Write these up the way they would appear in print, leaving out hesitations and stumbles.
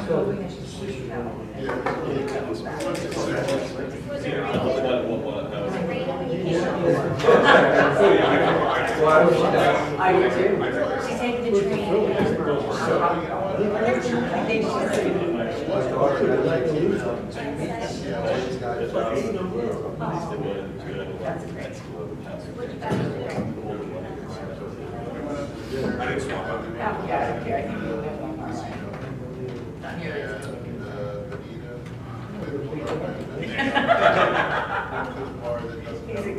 hoping that she's going to go. I do too. She's taking the train. I think she's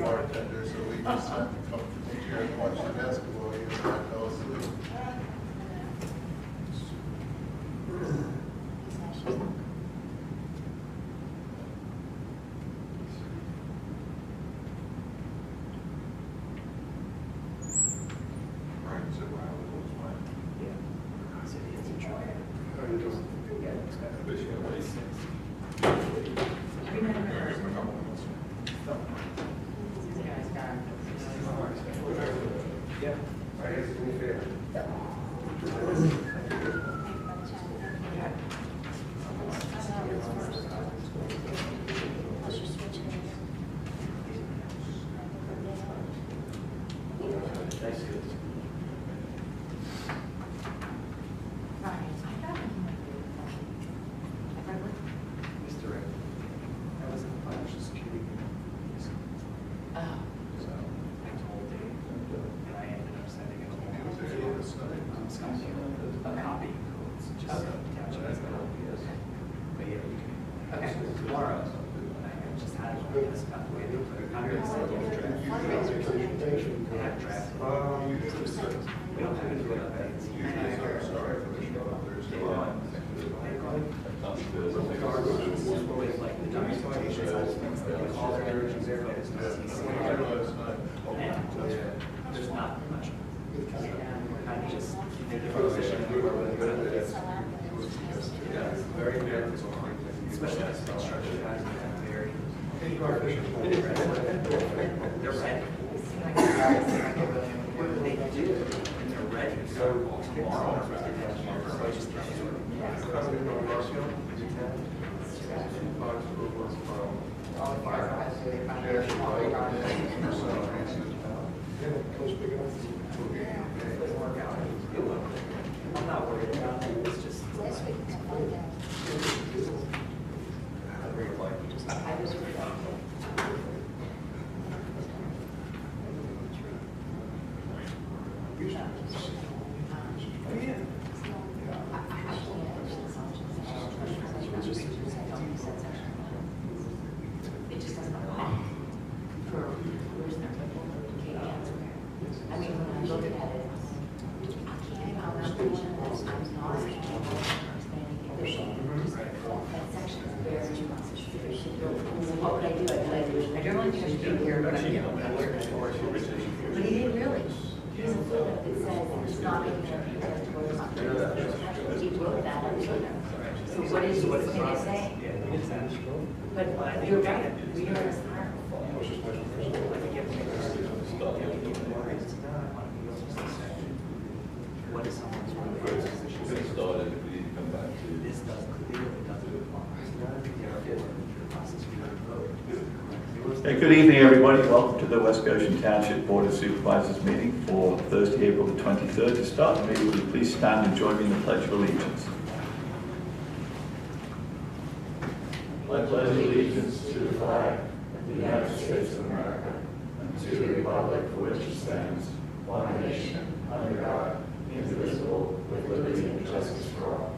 bartender, so we just come to the chair and watch the basketball games and I fell asleep. Good evening, everybody. Welcome to the West Goshen Township Board of Supervisors meeting for Thursday, April the 23rd. To start the meeting, will you please stand and join me in the Pledge of Allegiance? I pledge allegiance to the flag of the United States of America and to the republic for which it stands, one nation, under God, indivisible, with liberty and justice for all.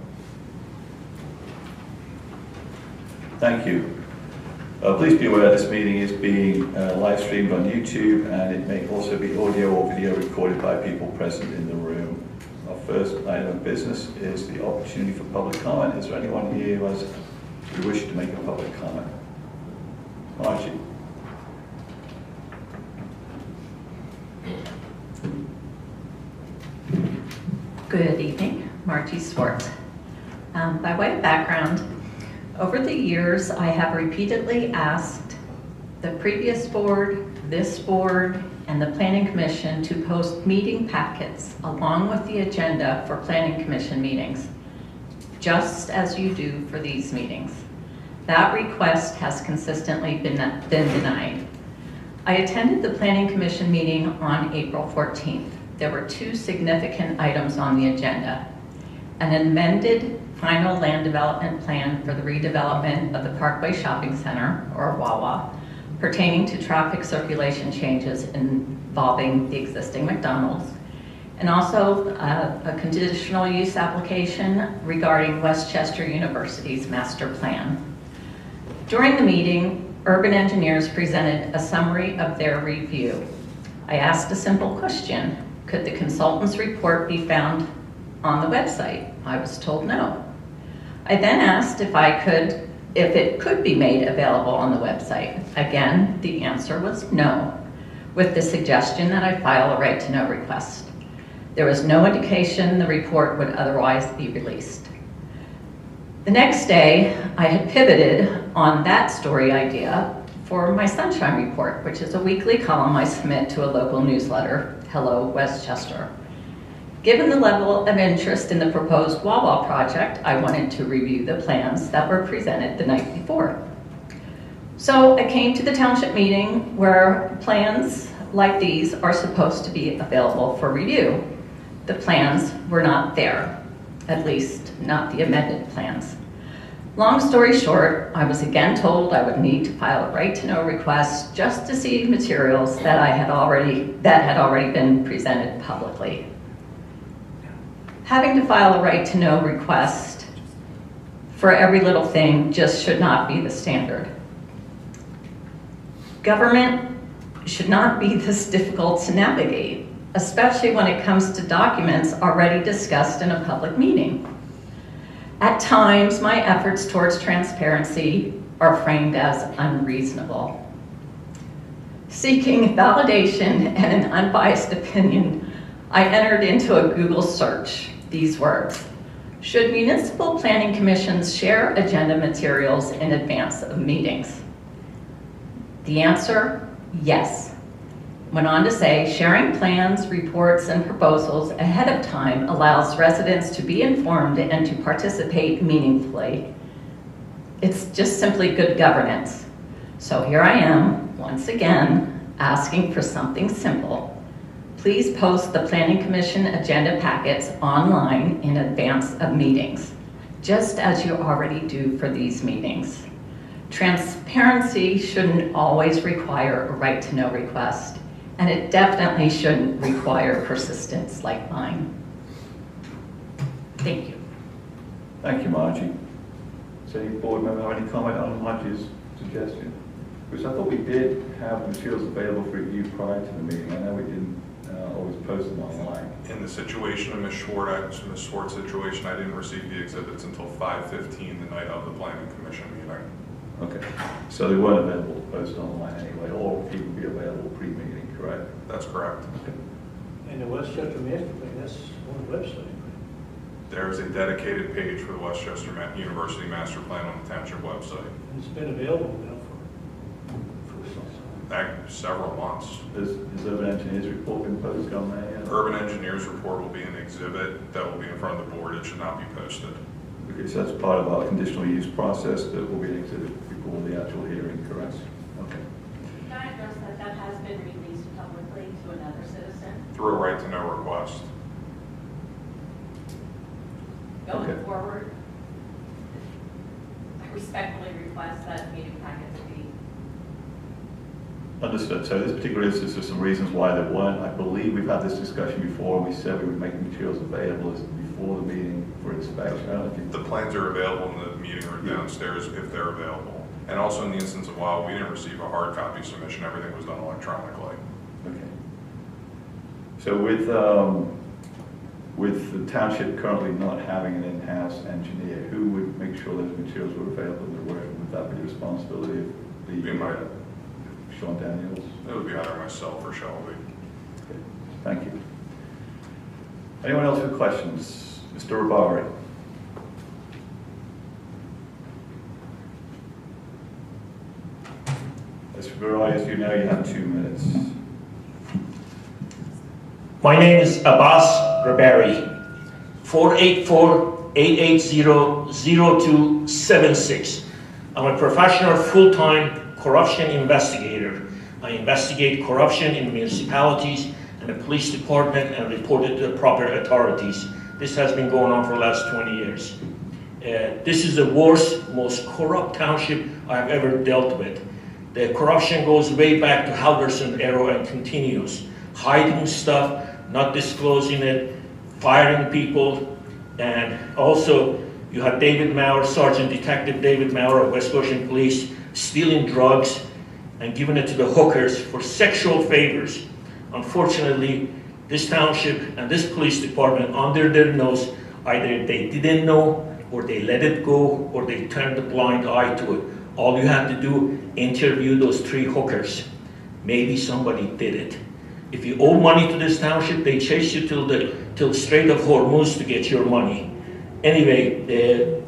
Thank you. Please be aware this meeting is being live streamed on YouTube, and it may also be audio or video recorded by people present in the room. Our first item of business is the opportunity for public comment. Is there anyone here who wishes to make a public comment? Margie. Good evening, Margie Swartz. By way of background, over the years, I have repeatedly asked the previous board, this board, and the Planning Commission to post meeting packets along with the agenda for Planning Commission meetings. just as you do for these meetings. That request has consistently been denied. I attended the Planning Commission meeting on April 14th. There were two significant items on the agenda. An amended final land development plan for the redevelopment of the Parkway Shopping Center, or Wawa, pertaining to traffic circulation changes involving the existing McDonald's, and also a conditional use application regarding Westchester University's master plan. During the meeting, urban engineers presented a summary of their review. I asked a simple question: could the consultant's report be found on the website? I was told no. I then asked if it could be made available on the website. Again, the answer was no, with the suggestion that I file a right to know request. There was no indication the report would otherwise be released. The next day, I had pivoted on that story idea for my Sunshine Report, which is a weekly column I submit to a local newsletter, Hello Westchester. Given the level of interest in the proposed Wawa project, I wanted to review the plans that were presented the night before. So I came to the township meeting where plans like these are supposed to be available for review. The plans were not there, at least not the amended plans. Long story short, I was again told I would need to file a right to know request just to see materials that had already been presented publicly. Having to file a right to know request for every little thing just should not be the standard. Government should not be this difficult to navigate, especially when it comes to documents already discussed in a public meeting. At times, my efforts towards transparency are framed as unreasonable. Seeking validation and an unbiased opinion, I entered into a Google search these words: should municipal planning commissions share agenda materials in advance of meetings? The answer, yes. Went on to say, sharing plans, reports, and proposals ahead of time allows residents to be informed and to participate meaningfully. It's just simply good governance. So here I am, once again, asking for something simple. Please post the Planning Commission agenda packets online in advance of meetings, just as you already do for these meetings. Transparency shouldn't always require a right to know request, and it definitely shouldn't require persistence like mine. Thank you. Thank you, Margie. Does any board member have any comment on Margie's suggestion? Because I thought we did have materials available for review prior to the meeting. I know we didn't always post them online. In the situation of Ms. Schwartz's situation, I didn't receive the exhibits until 5:15 the night of the Planning Commission meeting. Okay, so they weren't available to post online anyway, or people be available pre-meeting, correct? That's correct. Okay. And the Westchester Master Plan, that's on the website. There is a dedicated page for the Westchester University Master Plan on the township website. And it's been available now for some time. Several months. Has Urban Engineers report been posted on there yet? Urban Engineers report will be an exhibit that will be in front of the board. It should not be posted. Okay, so that's part of our conditional use process that will be an exhibit before the actual hearing, correct? Okay. Can I address that has been released publicly to another citizen? Through a right to know request. Going Okay. forward, I respectfully request that meeting packets be. Understood. So this particular instance, there's some reasons why there weren't. I believe we've had this discussion before, and we said we would make materials available before the meeting for inspection. I don't know if you... The plans are available in the meeting room downstairs if they're available. And also in the instance of while we didn't receive a hard copy submission, everything was done electronically. Okay. So with the township currently not having an in-house engineer, who would make sure those materials were available in the room? Would that be the responsibility of the Sean Daniels? It would be either myself or Shelby. Okay. Thank you. Anyone else with questions? Mr. Rabari. Mr. Rabari, as you know, you have 2 minutes. My name is Abbas Rabari, 484 880-0276. I'm a professional full-time corruption investigator. I investigate corruption in municipalities and the police department and report it to the proper authorities. This has been going on for the last 20 years. This is the worst, most corrupt township I've ever dealt with. The corruption goes way back to Halverson era and continues. Hiding stuff, not disclosing it, firing people, and also you have David Maurer, Sergeant Detective David Maurer of West Goshen Police, stealing drugs and giving it to the hookers for sexual favors. Unfortunately, this township and this police department, under their nose, either they didn't know, or they let it go, or they turned a blind eye to it. All you have to do, interview those 3 hookers. Maybe somebody did it. If you owe money to this township, they chase you till the Strait of Hormuz to get your money. Anyway,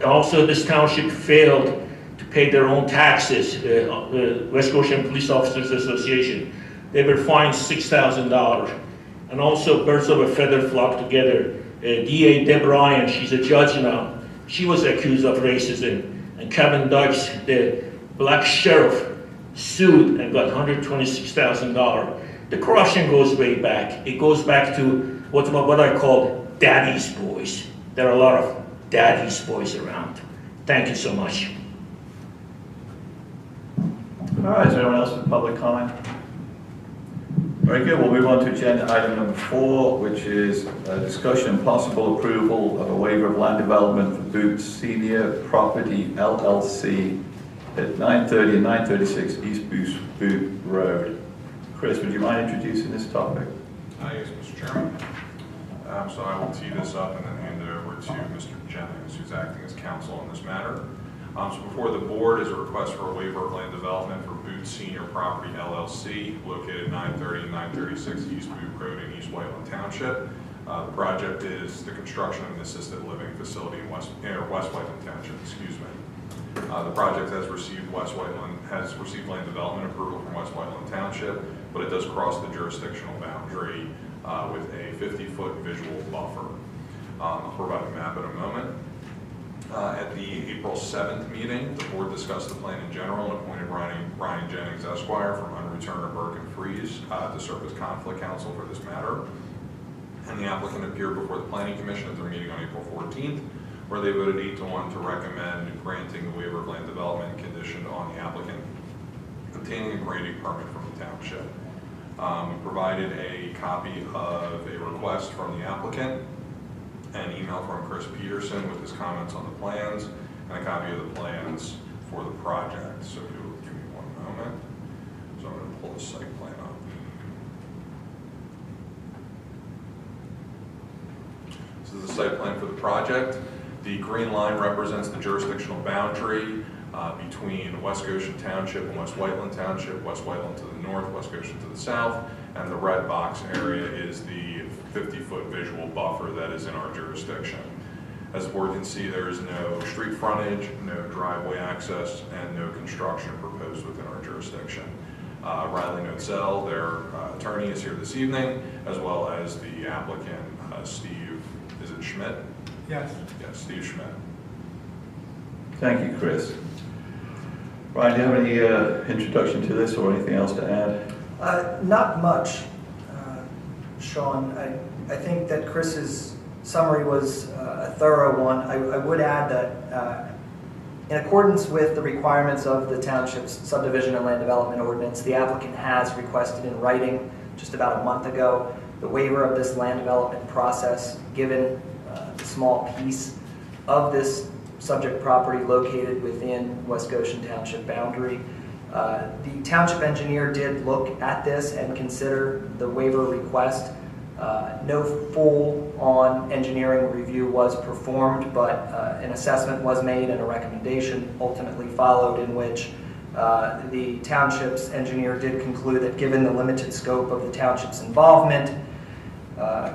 also this township failed to pay their own taxes, West Goshen Police Officers Association. They were fined $6,000. And also birds of a feather flock together. DA Deb Ryan, she's a judge now. She was accused of racism. And Kevin Dykes, the black sheriff, sued and got $126,000. The corruption goes way back. It goes back to what I call daddy's boys. There are a lot of daddy's boys around. Thank you so much. All right, is there anyone else with public comment? Very good, we'll move on to agenda item number 4, which is a discussion and possible approval of a waiver of land development for Boots Senior Property LLC at 930 and 936 East Boot Road. Chris, would you mind introducing this topic? Yes, Mr. Chairman. So I will tee this up and then hand it over to Mr. Jennings, who's acting as counsel on this matter. So before the board is a request for a waiver of land development for Boots Senior Property LLC, located 930 and 936 East Boot Road in East Whiteland Township. The project is the construction of an assisted living facility in West Whiteland Township. Excuse me. The project has received land development approval from West Whiteland Township, but it does cross the jurisdictional boundary with a 50-foot visual buffer. I'll provide a map in a moment. At the April 7th meeting, the board discussed the plan in general and appointed Ryan Jennings Esquire from Unreturner Burke and Freeze to serve as conflict counsel for this matter. And the applicant appeared before the Planning Commission at their meeting on April 14th, where they voted 8-1 to recommend granting the waiver of land development conditioned on the applicant obtaining a grading permit from the township. We provided a copy of a request from the applicant, an email from Chris Peterson with his comments on the plans, and a copy of the plans for the project. So if you'll give me one moment. So I'm going to pull the site plan up. This is the site plan for the project. The green line represents the jurisdictional boundary between West Goshen Township and West Whiteland Township, West Whiteland to the north, West Goshen to the south, and the red box area is the 50-foot visual buffer that is in our jurisdiction. As the board can see, there is no street frontage, no driveway access, and no construction proposed within our jurisdiction. Riley Notzel, their attorney, is here this evening, as well as the applicant, Steve, is it Schmidt? Yes. Yes, Steve Schmidt. Thank you, Chris. Ryan, do you have any introduction to this or anything else to add? Not much, Sean. I think that Chris's summary was a thorough one. I would add that in accordance with the requirements of the township's subdivision and land development ordinance, the applicant has requested in writing just about a month ago the waiver of this land development process, given the small piece of this subject property located within West Goshen Township boundary. The township engineer did look at this and consider the waiver request. No full-on engineering review was performed, but an assessment was made and a recommendation ultimately followed, in which the township's engineer did conclude that given the limited scope of the township's involvement,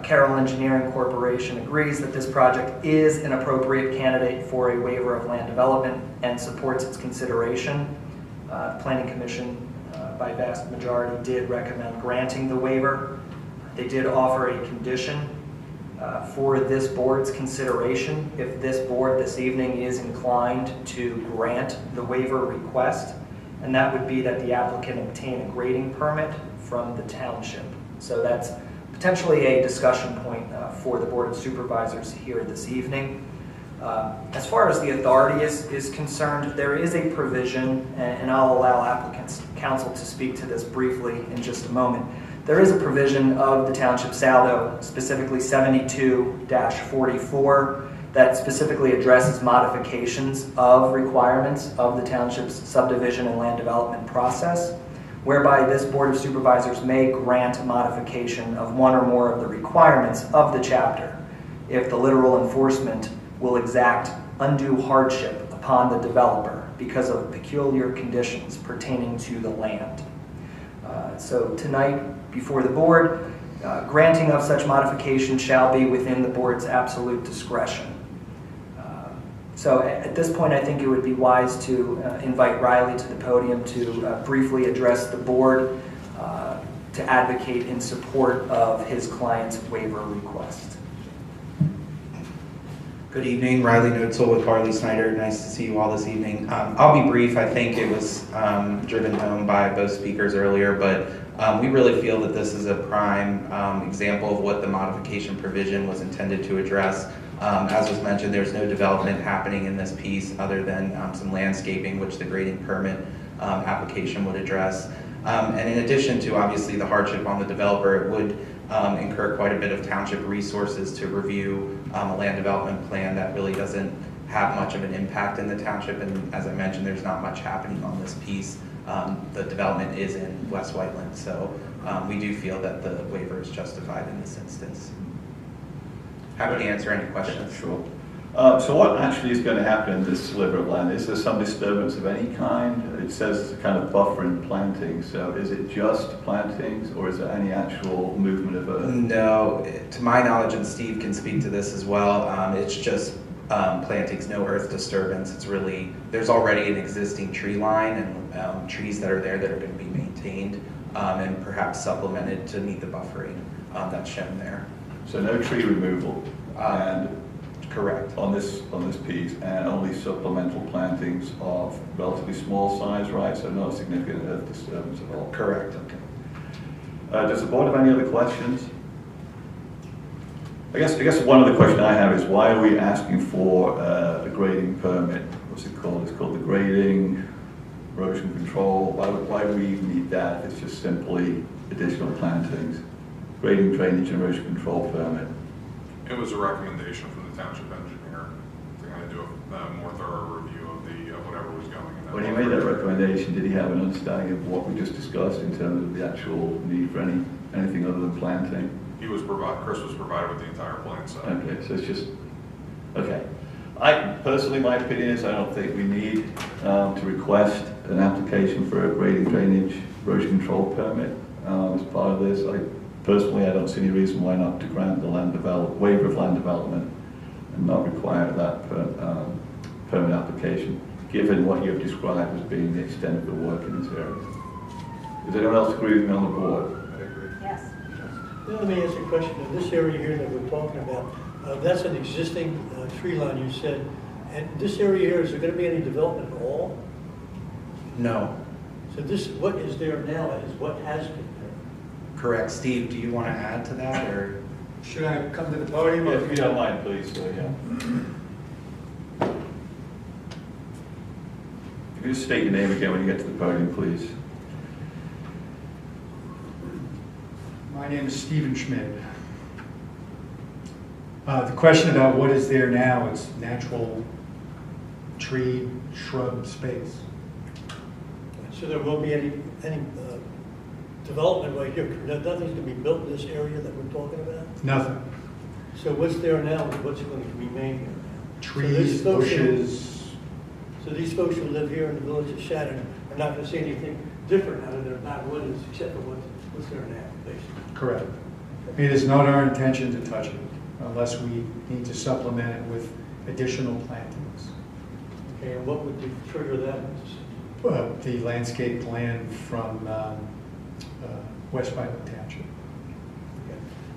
Carroll Engineering Corporation agrees that this project is an appropriate candidate for a waiver of land development and supports its consideration. The Planning Commission, by vast majority, did recommend granting the waiver. They did offer a condition for this board's consideration, if this board this evening is inclined to grant the waiver request, and that would be that the applicant obtain a grading permit from the township. So that's potentially a discussion point for the Board of Supervisors here this evening. As far as the authority is concerned, there is a provision, and I'll allow applicants' counsel to speak to this briefly in just a moment. There is a provision of the Township Saldo, specifically 72-44, that specifically addresses modifications of requirements of the Township's subdivision and land development process, whereby this Board of Supervisors may grant a modification of one or more of the requirements of the chapter if the literal enforcement will exact undue hardship upon the developer because of peculiar conditions pertaining to the land. So tonight, before the board, granting of such modification shall be within the board's absolute discretion. So at this point, I think it would be wise to invite Riley to the podium to briefly address the board to advocate in support of his client's waiver request. Good evening, Riley Noetzel with Harley Snyder. Nice to see you all this evening. I'll be brief. I think it was driven home by both speakers earlier, but we really feel that this is a prime example of what the modification provision was intended to address. As was mentioned, there's no development happening in this piece other than some landscaping, which the grading permit application would address. And in addition to obviously the hardship on the developer, it would incur quite a bit of township resources to review a land development plan that really doesn't have much of an impact in the township. And as I mentioned, there's not much happening on this piece. The development is in West Whiteland, so we do feel that the waiver is justified in this instance. Happy to answer any questions. Sure. So what actually is going to happen in this sliver of land? Is there some disturbance of any kind? It says kind of buffering plantings, so is it just plantings or is there any actual movement of earth? No, to my knowledge, and Steve can speak to this as well, it's just plantings, no earth disturbance. It's really, there's already an existing tree line and trees that are there that are going to be maintained and perhaps supplemented to meet the buffering that's shown there. So no tree removal, and correct. On this piece, and only supplemental plantings of relatively small size, right? So no significant earth disturbance at all. Correct. Okay. Does the board have any other questions? I guess one other question I have is why are we asking for a grading permit? What's it called? It's called the grading, erosion control. Why do we even need that if it's just simply additional plantings? Grading, drainage, and erosion control permit. It was a recommendation from the township engineer to kind of do a more thorough review of whatever was going in that. When he made that recommendation, did he have an understanding of what we just discussed in terms of the actual need for anything other than planting? Chris was provided with the entire plan set. Okay, so it's just, okay. Personally, my opinion is I don't think we need to request an application for a grading, drainage, erosion control permit as part of this. Personally, I don't see any reason why not to grant the waiver of land development and not require that permit application, given what you've described as being the extent of the work in this area. Does anyone else agree with me on the board? I agree. Yes. Let me ask you a question. In this area here that we're talking about, that's an existing tree line, you said. And this area here, is there going to be any development at all? No. So this, what is there now is what has been there. Correct. Steve, do you want to add to that, or? Should I come to the podium? Yeah, if you don't mind, please. Yeah. If you just state your name again when you get to the podium, please. My name is Stephen Schmidt. The question about what is there now, it's natural tree, shrub space. So there won't be any development right here. Nothing's going to be built in this area that we're talking about? Nothing. So what's there now and what's going to remain here? Trees, So bushes. So these folks who live here in the village of Shannon are not going to see anything different out of their backwoods except for what's there now, basically. Correct. It is not our intention to touch it unless we need to supplement it with additional plantings. Okay, and what would trigger that? The landscape plan from West Whiteland Township.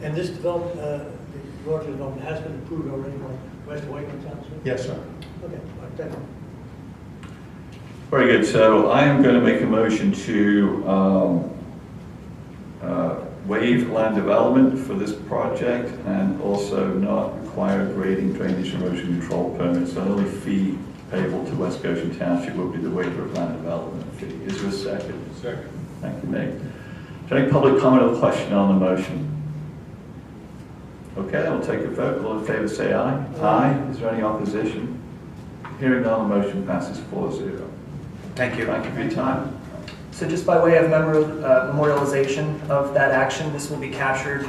And this development, Roger, has been approved already by West Whiteman Township? Yes, sir. Okay, all right, thank you. Very good. So I am going to make a motion to waive land development for this project and also not require grading, drainage, and erosion control permits. The only fee payable to West Goshen Township would be the waiver of land development fee. Is there a second? Second. Thank you, Nate. Is there any public comment or question on the motion? Okay, I'll take a vote. All in favor say aye. Aye. Is there any opposition? Hearing none, the motion passes 4-0. Thank you. Thank you for your time. So just by way of memorialization of that action, this will be captured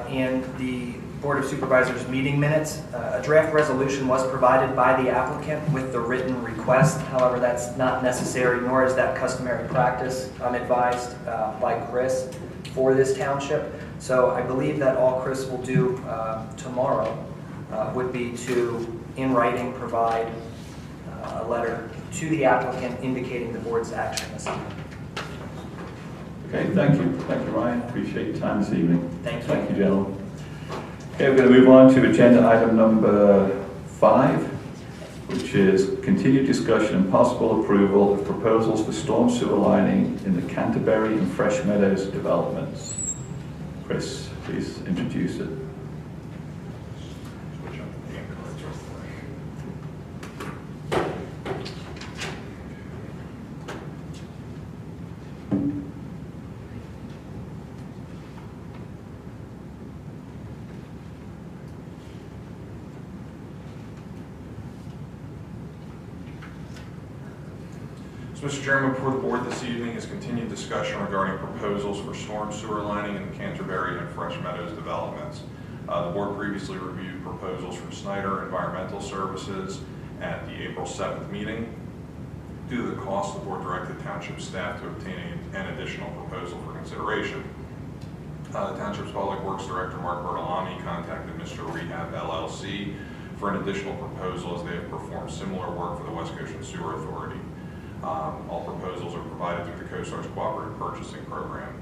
in the Board of Supervisors meeting minutes. A draft resolution was provided by the applicant with the written request. However, that's not necessary, nor is that customary practice, I'm advised by Chris, for this township. So I believe that all Chris will do tomorrow would be to, in writing, provide a letter to the applicant indicating the board's action this evening. Okay, thank you. Thank you, Ryan. Appreciate your time this evening. Thank you. Thank you, gentlemen. Okay, we're going to move on to agenda item number 5, which is continued discussion and possible approval of proposals for storm sewer lining in the Canterbury and Fresh Meadows developments. Chris, please introduce it. Switch up the game cards real quick. So, Mr. Chairman, before the board this evening is continued discussion regarding proposals for storm sewer lining in the Canterbury and Fresh Meadows developments. The board previously reviewed proposals from Snyder Environmental Services at the April 7th meeting. Due to the cost, the board directed township staff to obtain an additional proposal for consideration. The township's public works director, Mark Bertolami, contacted Mr. Rehab LLC for an additional proposal as they have performed similar work for the West Goshen Sewer Authority. All proposals are provided through the CoStar's Cooperative Purchasing Program.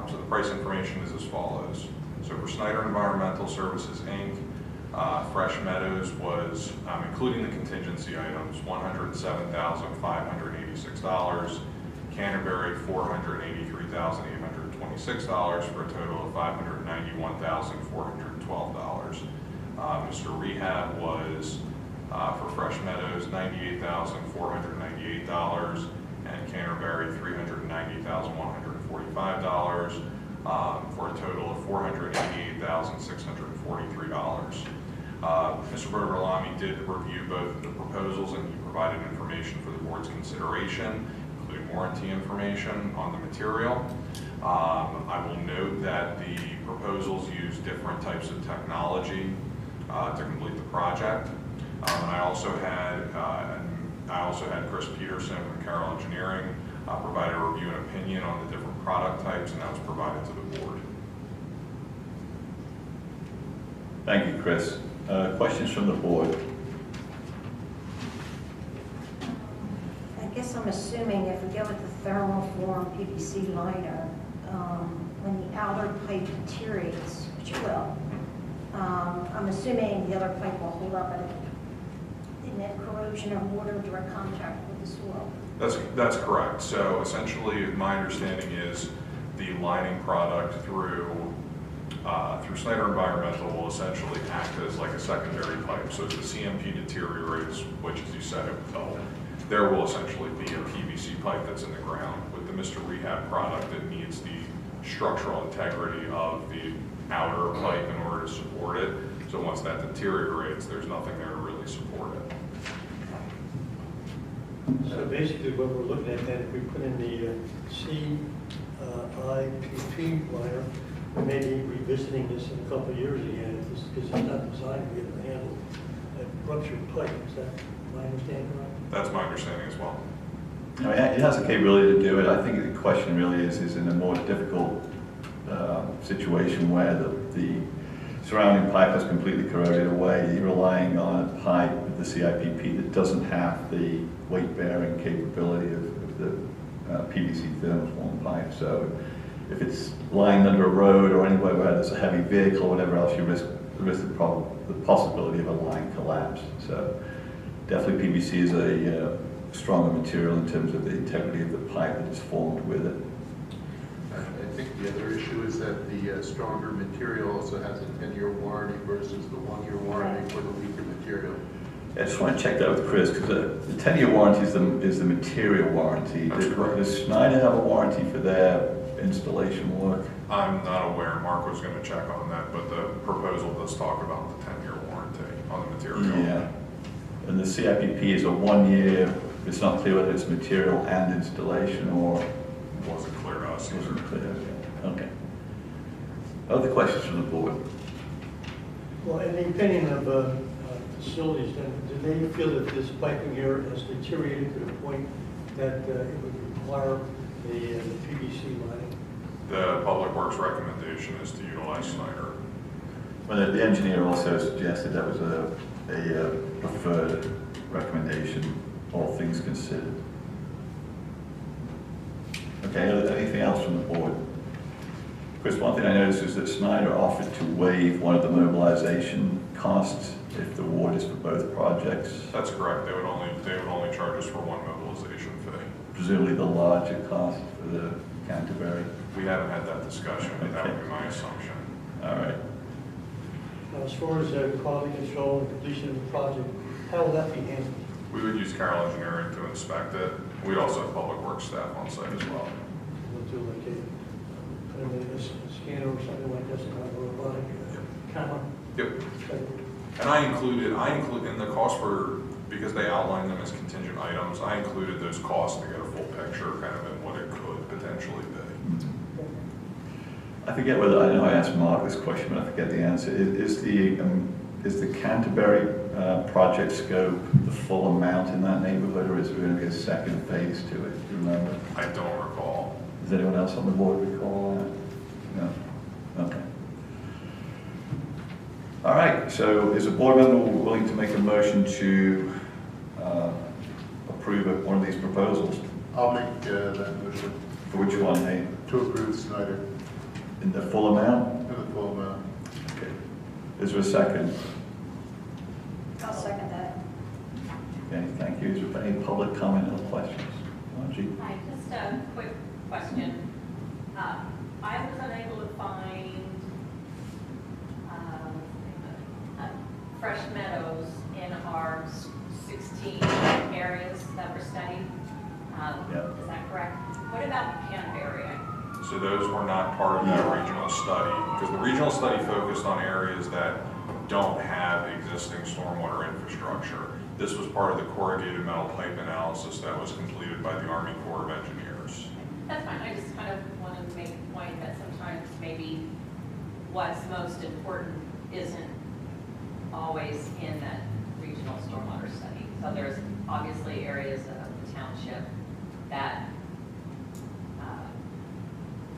So the price information is as follows. So for Snyder Environmental Services, Inc., Fresh Meadows was, including the contingency items, $107,586. Canterbury, $483,826 for a total of $591,412. Mr. Rehab was for Fresh Meadows, $98,498, and Canterbury, $390,145, for a total of $488,643. Mr. Bertolami did review both of the proposals, and he provided information for the board's consideration, including warranty information on the material. I will note that the proposals use different types of technology to complete the project. And I also had Chris Peterson from Carroll Engineering provide a review and opinion on the different product types, and that was provided to the board. Thank you, Chris. Questions from the board? I guess I'm assuming if we go with the thermoform PVC liner, when the outer pipe deteriorates, which it will, I'm assuming the other pipe will hold up and net corrosion or water direct contact with the soil. That's correct. So essentially, my understanding is the lining product through Snyder Environmental will essentially act as like a secondary pipe. So as the CMP deteriorates, which as you said it will, there will essentially be a PVC pipe that's in the ground. With the Mr. Rehab product, it needs the structural integrity of the outer pipe in order to support it. So once that deteriorates, there's nothing there to really support it. So basically what we're looking at then, if we put in the CIPP liner, we may be revisiting this in a couple of years again, because it's not designed to be able to handle a ruptured pipe. Is that my understanding right? That's my understanding as well. I mean, it has the capability to do it. I think the question really is in a more difficult situation where the surrounding pipe has completely corroded away. You're relying on a pipe with the CIPP that doesn't have the weight-bearing capability of the PVC thermoform pipe. So if it's lying under a road or anywhere where there's a heavy vehicle or whatever else, you risk there is the possibility of a line collapse. So definitely PVC is a stronger material in terms of the integrity of the pipe that is formed with it. I think the other issue is that the stronger material also has a 10-year warranty versus the 1-year warranty for the weaker material. I just want to check that with Chris, because the 10-year warranty is the material warranty. That's correct. Does Schneider have a warranty for their installation work? I'm not aware, Mark was gonna check on that, but the proposal does talk about the 10-year warranty on the material. Yeah. And the CIPP is a 1 year, it's not clear whether it's material and installation or... It wasn't clear to us either. Wasn't clear, okay. Other questions from the board? Well, in the opinion of facilities, then, do they feel that this piping here has deteriorated to the point that it would require the PVC lining? The Public Works recommendation is to utilize Snyder. Well, the engineer also suggested that was a preferred recommendation, all things considered. Okay, anything else from the board? Chris, one thing I noticed is that Snyder offered to waive one of the mobilization costs if the award is for both projects. That's correct. They would only charge us for one mobilization fee. Presumably the larger cost for the Canterbury. We haven't had that discussion, but that would be my assumption. All right. Now, as far as quality control and completion of the project, how will that be handled? We would use Carroll Engineering to inspect it. We'd also have Public Works staff on site as well. We'll do like a scanner or something like that, some kind of robotic camera? Yep. And I included in the cost for, because they outlined them as contingent items, I included those costs to get a full picture kind of in what it could potentially be. I forget whether, I know I asked Mark this question, but I forget the answer. Is the Canterbury project scope the full amount in that neighborhood, or is there going to be a second phase to it? Do you remember? I don't recall. Does anyone else on the board recall that? No? Okay. All right, so is a board member willing to make a motion to approve one of these proposals? I'll make that motion For which one, Nate? to approve Snyder In the full amount? in the full amount. Okay. Is there a second? I'll second that. Okay, thank you. Is there any public comment or questions? Margie? Hi, just a quick question. I was unable to find fresh meadows in our 16 areas that were studied. Yeah. Is that correct? What about Canterbury? So those were not part of that regional study, because the regional study focused on areas that don't have existing stormwater infrastructure. This was part of the corrugated metal pipe analysis that was completed by the Army Corps of Engineers. That's fine. I just kind of wanted to make a point that sometimes maybe what's most important isn't always in that regional stormwater study. So there's obviously areas of the township that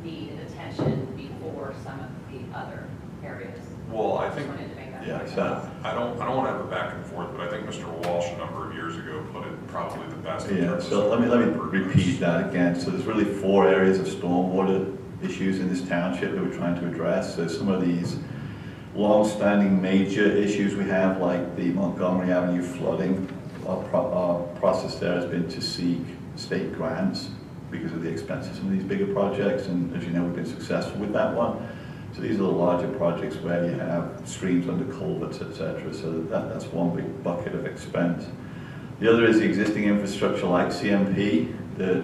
need attention before some of the other areas. Well, I Just think, wanted to make that Yeah, point. so, I don't want to have a back and forth, but I think Mr. Walsh a number of years ago put it probably the best. in yeah, terms of so let me stormwater repeat that again. So there's really 4 areas of stormwater issues in this township that we're trying to address. So some of these long-standing major issues we have, like the Montgomery Avenue flooding, our process there has been to seek state grants because of the expense of some of these bigger projects, and as you know, we've been successful with that one. So these are the larger projects where you have streams under culverts, etc. So that's one big bucket of expense. The other is the existing infrastructure like CMP that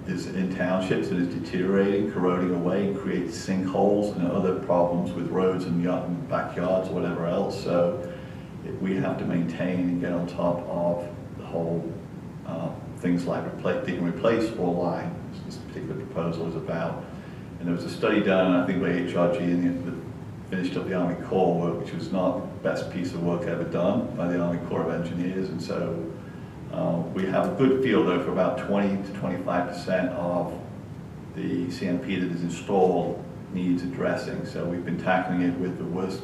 is in townships that is deteriorating, corroding away, and creates sinkholes and other problems with roads and backyards or whatever else. So we have to maintain and get on top of the whole things like dig and replace or line, as this particular proposal is about. And there was a study done, I think by HRG, that finished up the Army Corps work, which was not the best piece of work ever done by the Army Corps of Engineers. And so we have a good feel, though, for about 20 to 25% of the CMP that is installed needs addressing. So we've been tackling it with the worst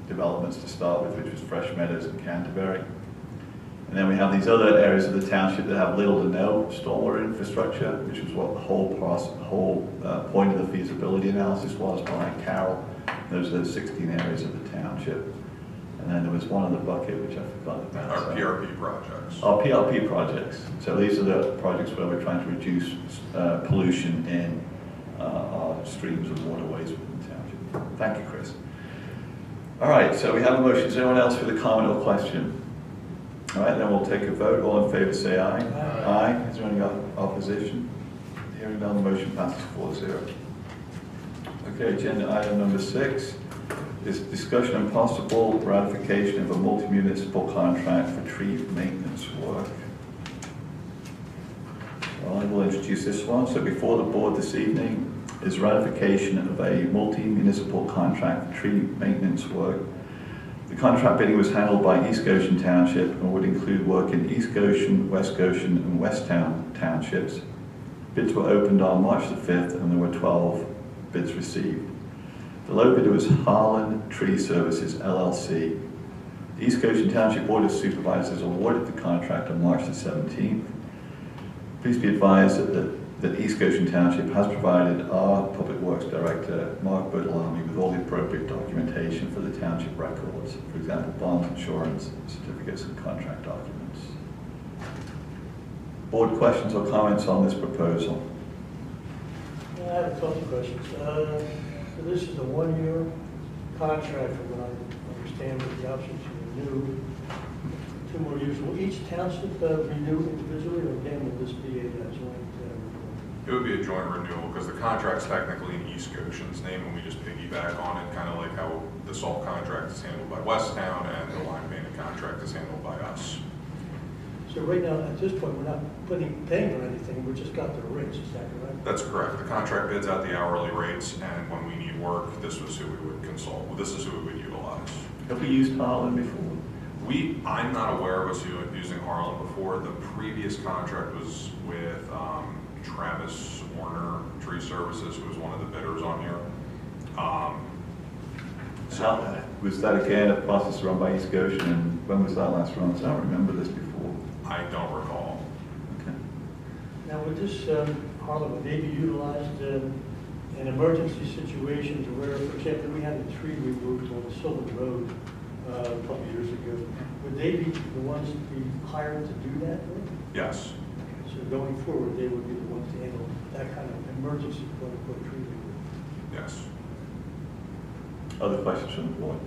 developments to start with, which was Fresh Meadows and Canterbury. And then we have these other areas of the township that have little to no stormwater infrastructure, which was what the whole point of the feasibility analysis was by Carroll. Those are the 16 areas of the township. And then there was one other bucket, which I forgot about. Our PRP projects. Our PRP projects. So these are the projects where we're trying to reduce pollution in our streams and waterways within the township. Thank you, Chris. All right, so we have a motion. Is there anyone else with a comment or question? All right, then we'll take a vote. All in favor say aye. Aye. Aye. Is there any opposition? Hearing none, the motion passes 4-0. Okay, agenda item number 6 is discussion and possible ratification of a multi-municipal contract for tree maintenance work. Well, I will introduce this one. So before the board this evening is ratification of a multi-municipal contract for tree maintenance work. The contract bidding was handled by East Goshen Township and would include work in East Goshen, West Goshen, and Westtown townships. Bids were opened on March the 5th and there were 12 bids received. The low bidder was Harlan Tree Services, LLC. The East Goshen Township Board of Supervisors awarded the contract on March the 17th. Please be advised that East Goshen Township has provided our Public Works Director, Mark Budalami, with all the appropriate documentation for the township records, for example, bonds, insurance, certificates, and contract documents. Board questions or comments on this proposal? I have a couple of questions. So this is a one-year contract, from what I understand, with the option to renew 2 more years. Will each township renew individually, or again, will this be a joint renewal? It would be a joint renewal because the contract's technically in East Goshen's name and we just piggyback on it, kind of like how the salt contract is handled by Westtown and the line painting contract is handled by us. So right now, at this point, we're not paying for anything, we just got the rates, is that correct? That's correct. The contract bids out the hourly rates, and when we need work, this was who we would consult. Well, this is who we would utilize. Have we used Harlan before? I'm not aware of us using Harlan before. The previous contract was with Travis Warner Tree Services, who was one of the bidders on here. So was that again a process run by East Goshen, and when was that last run? So I don't remember this before. I don't recall. Okay. Now, would this Harlan, would they be utilized in emergency situations where, for example, we had a tree removed on Sylvan Road a couple of years ago? Would they be the ones to be hired to do that work? Yes. So going forward, they would be the ones to handle that kind of emergency, quote-unquote, tree removal? Yes. Other questions from the board?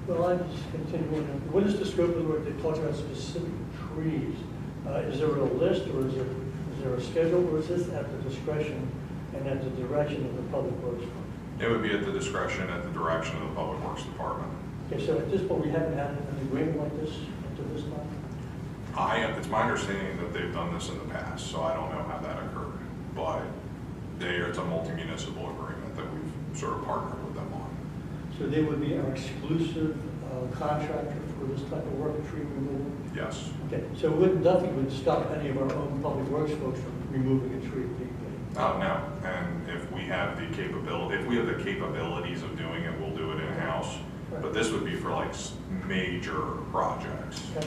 Well, I just continue on. What is the scope of the work? They talk about specific trees. Is there a list, or is there a schedule, or is this at the discretion and at the direction of the Public Works Fund? It would be at the discretion, at the direction of the Public Works Department. Okay, so at this point, we haven't had an agreement like this up to this time? It's my understanding that they've done this in the past, so I don't know how that occurred. But it's a multi-municipal agreement that we've sort of partnered with them on. So they would be our exclusive contractor for this type of work, tree removal? Yes. Okay, so nothing would stop any of our own Public Works folks from removing a tree if need be? Oh, no. And if we have the capabilities of doing it, we'll do it in-house. Right. But this would be for like major projects. Okay.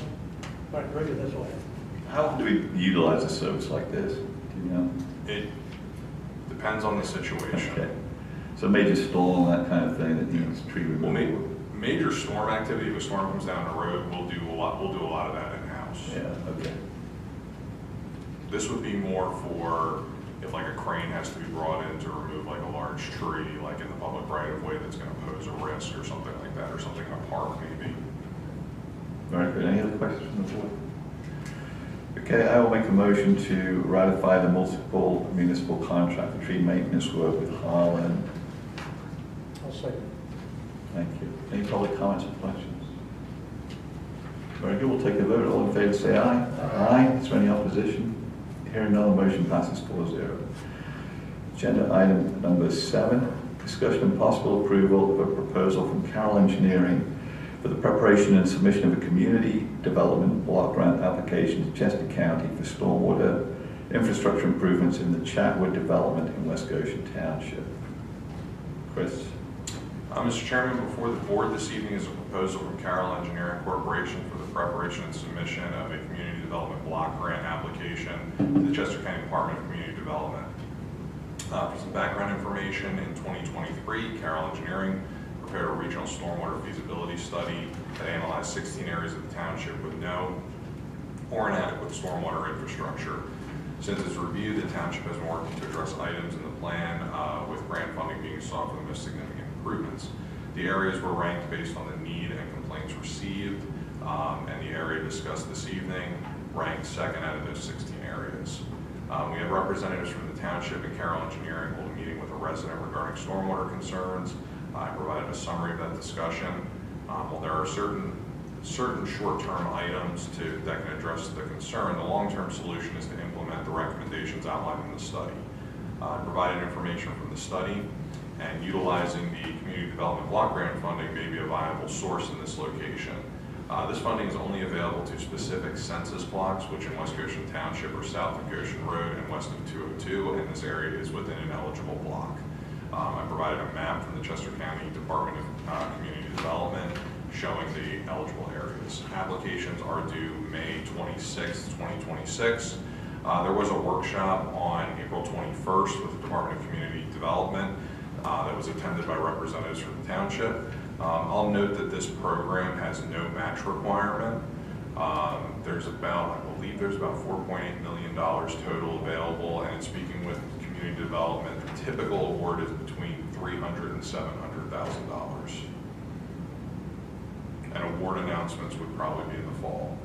All right, very good, that's all I have. How often do we utilize a service like this? Do you know? It depends on the situation. Okay. So major storm, that kind of thing that needs tree Well, removal? major storm activity, if a storm comes down the road, we'll do a lot of that in-house. Yeah, okay. This would be more for if like a crane has to be brought in to remove like a large tree, like in the public right of way that's going to pose a risk or something like that, or something in a park maybe. Very good. Any other questions from the board? Okay, I will make a motion to ratify the multiple municipal contract for tree maintenance work with Harlan. I'll second. Thank you. Any public comments or questions? Very good. We'll take a vote. All in favor say aye. Aye. Is there any opposition? Hearing none, the motion passes 4-0. Agenda item number 7, discussion and possible approval of a proposal from Carroll Engineering for the preparation and submission of a community development block grant application to Chester County for stormwater infrastructure improvements in the Chatwood development in West Goshen Township. Chris? Mr. Chairman, before the board this evening is a proposal from Carroll Engineering Corporation for the preparation and submission of a community development block grant application to the Chester County Department of Community Development. For some background information, in 2023, Carroll Engineering prepared a regional stormwater feasibility study that analyzed 16 areas of the township with no or inadequate stormwater infrastructure. Since its review, the township has been working to address items in the plan with grant funding being sought for the most significant improvements. The areas were ranked based on the need and complaints received, and the area discussed this evening ranked second out of those 16 areas. We have representatives from the township and Carroll Engineering hold a meeting with a resident regarding stormwater concerns. I provided a summary of that discussion. While there are certain short-term items that can address the concern, the long-term solution is to implement the recommendations outlined in the study. I provided information from the study, and utilizing the community development block grant funding may be a viable source in this location. This funding is only available to specific census blocks, which in West Goshen Township are south of Goshen Road and west of 202, and this area is within an eligible block. I provided a map from the Chester County Department of Community Development showing the eligible areas. Applications are due May 26, 2026. There was a workshop on April 21st with the Department of Community Development that was attended by representatives from the township. I'll note that this program has no match requirement. There's about, I believe there's about $4.8 million total available, and in speaking with community development, the typical award is between $300,000 and $700,000. And award announcements would probably be in the fall.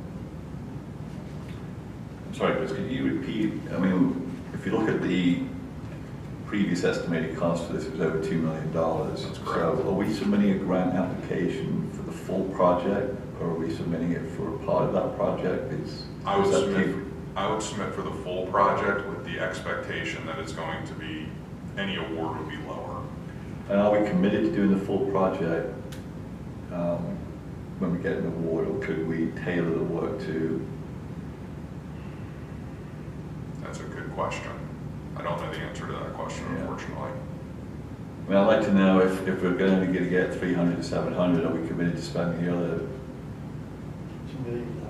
I'm sorry, Chris, could you repeat? I mean, if you look at the previous estimated cost for this, it was over $2 million. That's correct. So are we submitting a grant application for the full project, or are we submitting it for a part of that project? I would submit for the full project with the expectation that it's going to be, any award would be lower. And are we committed to doing the full project when we get an award, or could we tailor the work to? That's a good question. I don't know the answer to that question, unfortunately. I mean, I'd like to know if we're going to get $300 to $700, are we committed to spending the other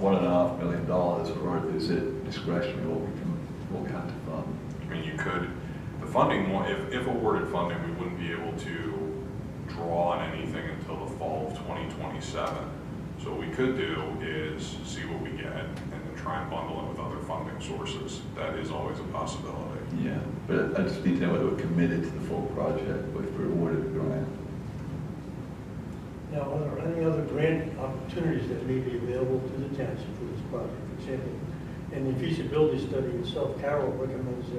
$1.5 million, or is it discretionary what we have to fund? I mean, you could, the funding, if awarded funding, we wouldn't be able to draw on anything until the fall of 2027. So what we could do is see what we get and then try and bundle it with other funding sources. That is always a possibility. Yeah, but I just need to know whether we're committed to the full project, or if we're awarded a grant. Now, are there any other grant opportunities that may be available to the township for this project? For example, in the feasibility study itself, Carroll recommends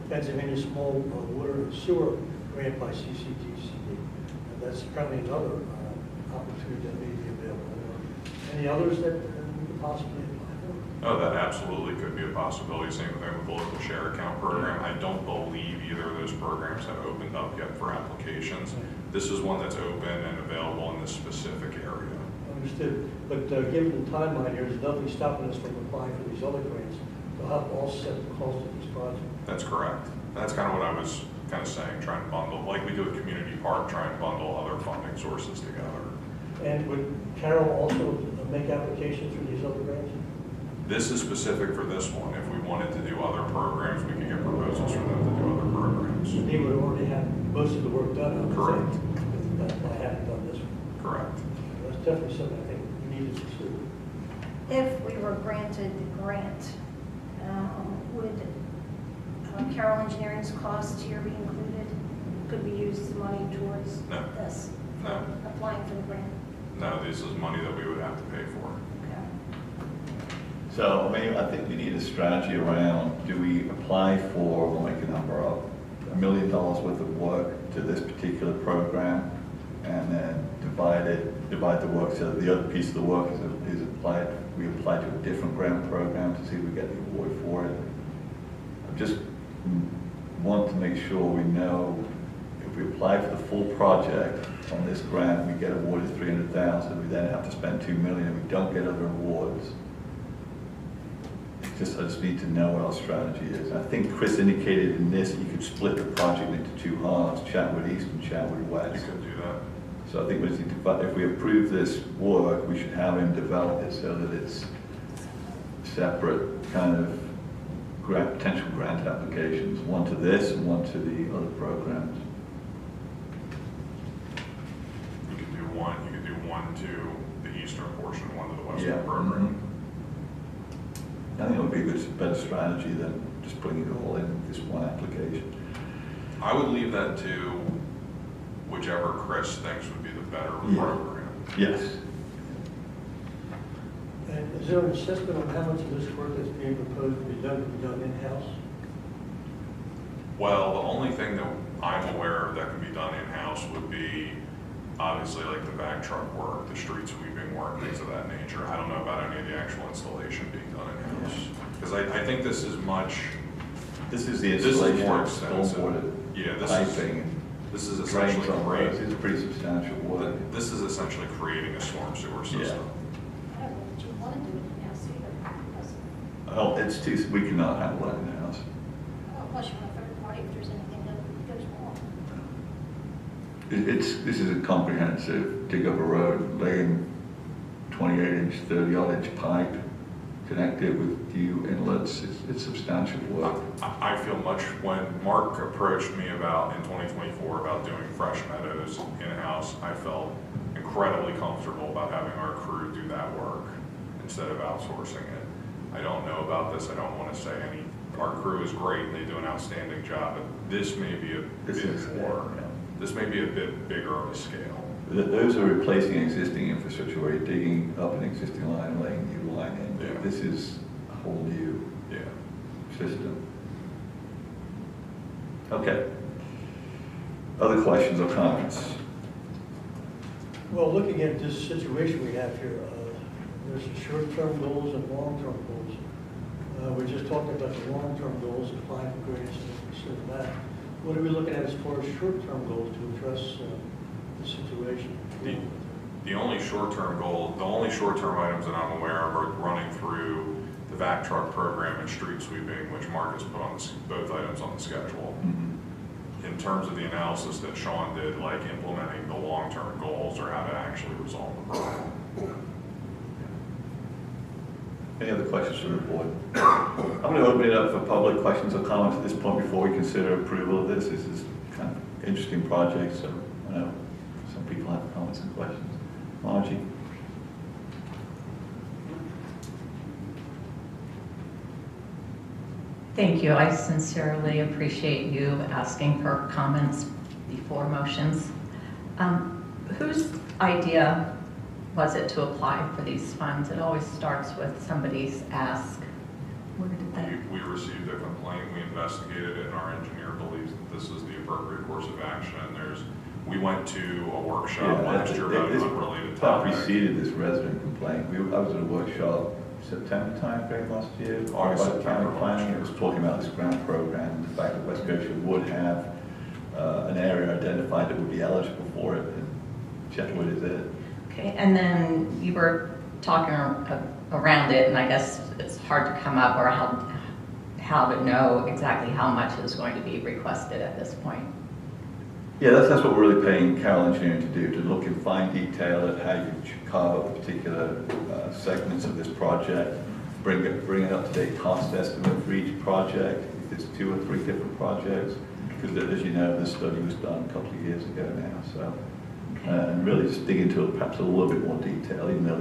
Pennsylvania Small Water and Sewer Grant by CCTCD. And that's probably another opportunity that may be available. Any others that we could possibly apply for? Oh, that absolutely could be a possibility. Same thing with the local share account program. I don't believe either of those programs have opened up yet for applications. This is one that's open and available in this specific area. Understood. But given the timeline here, there's nothing stopping us from applying for these other grants to help offset the cost of this project. That's correct. That's kind of what I was kind of saying, trying to bundle, like we do with Community Park, try and bundle other funding sources together. And would Carroll also make applications for these other grants? This is specific for this one. If we wanted to do other programs, we could get proposals for them to do other programs. They would already have most of the work done on this. Correct. By having done this one. Correct. That's definitely something I think we need to pursue. If we were granted the grant, would Carroll Engineering's costs here be included? Could we use the money towards No. this? No. Applying for the grant? No, this is money that we would have to pay for. Okay. So, I mean, I think we need a strategy around, do we apply for, we'll make a number up, $1 million worth of work to this particular program, and then divide the work so that the other piece of the work is applied, we apply to a different grant program to see if we get the award for it. I just want to make sure we know if we apply for the full project on this grant, we get awarded $300,000, we then have to spend $2 million, and we don't get other awards. I just need to know what our strategy is. I think Chris indicated in this, you could split the project into two halves, Chatwood East and Chatwood West. You could do that. So I think we need to, if we approve this work, we should have him develop it so that it's separate kind of potential grant applications, one to this and one to the other programs. You could do one to the eastern portion, one to the western Yeah. program. I think it would be a better strategy than just putting it all in this one application. I would leave that to whichever Chris thinks would be the better program. Yes. And is there an assessment on how much of this work that's being proposed to be done in-house? Well, the only thing that I'm aware of that can be done in-house would be obviously like the back truck work, the street sweeping work, things of that nature. I don't know about any of the actual installation being done in-house. Because I think this is much, This is the this is installation more of extensive. stormwater Yeah, piping. this is Drains essentially on roads. It's pretty substantial work. this is essentially creating a storm sewer system. I don't know that you want to do it in-house either, because, Oh, it's too, we cannot handle that in the house. unless you want a third party, if there's anything that goes wrong. This is a comprehensive dig up a road, laying 28-inch, 30-odd-inch pipe, connect it with new inlets. It's substantial work. I feel much, when Mark approached me about, in 2024, about doing Fresh Meadows in-house, I felt incredibly comfortable about having our crew do that work instead of outsourcing it. I don't know about this, I don't want to say any, our crew is great, and they do an outstanding job, but this may be a this may be a bit bigger of a scale. Those are replacing existing infrastructure where you're digging up an existing line and laying a new line in. Yeah. This is a whole new system. Okay. Other questions or comments? Well, looking at this situation we have here, there's the short-term goals and long-term goals. We just talked about the long-term goals, applying for grants and that. What are we looking at as far as short-term goals to address the situation? The only short-term goal, the only short-term items that I'm aware of are running through the vac truck program and street sweeping, which Mark has put on both items on the schedule. Mm-hmm. In terms of the analysis that Sean did, like implementing the long-term goals or how to actually resolve the problem. Any other questions from the board? I'm going to open it up for public questions or comments at this point before we consider approval of this. This is kind of interesting project, so I know some people have comments and questions. Margie? Thank you. I sincerely appreciate you asking for comments before motions. Whose idea was it to apply for these funds? It always starts with somebody's ask. Where did that? We received a complaint, we investigated it, and our engineer believes that this is the appropriate course of action. We went to a workshop last year about an unrelated topic. Preceded this resident complaint. I was at a workshop September timeframe last year. August, about September county planning. last year. It was talking about this grant program, the fact that West Goshen would have an area identified that would be eligible for it. And Chetwood is it. Okay, and then you were talking around it, and I guess it's hard to come up or how to know exactly how much is going to be requested at this point. Yeah, that's what we're really paying Carroll Engineering to do, to look in fine detail at how you carve up particular segments of this project, bring an up-to-date cost estimate for each project, if it's 2 or 3 different projects, because as you know, this study was done a couple of years ago now, so. And really just dig into it perhaps a little bit more detail, even though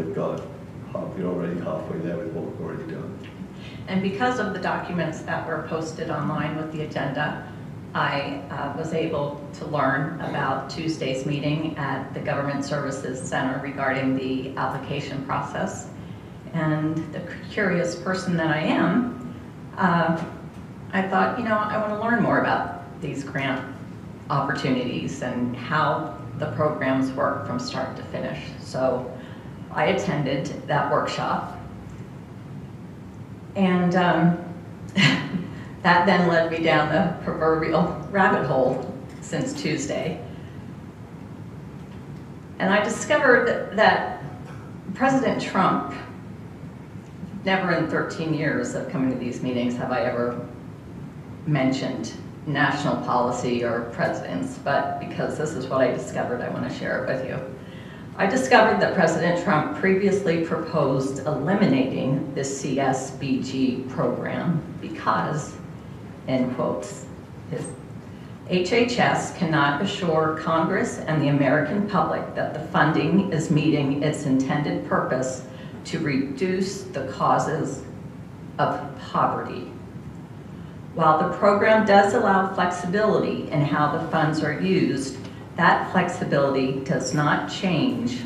you're already halfway there with what we've already done. And because of the documents that were posted online with the agenda, I was able to learn about Tuesday's meeting at the Government Services Center regarding the application process. And the curious person that I am, I thought, I want to learn more about these grant opportunities and how the programs work from start to finish. So I attended that workshop, and that then led me down the proverbial rabbit hole since Tuesday. And I discovered that President Trump, never in 13 years of coming to these meetings have I ever mentioned national policy or presidents, but because this is what I discovered, I want to share it with you. I discovered that President Trump previously proposed eliminating the CSBG program because, in quotes, his HHS cannot assure Congress and the American public that the funding is meeting its intended purpose to reduce the causes of poverty. While the program does allow flexibility in how the funds are used, that flexibility does not change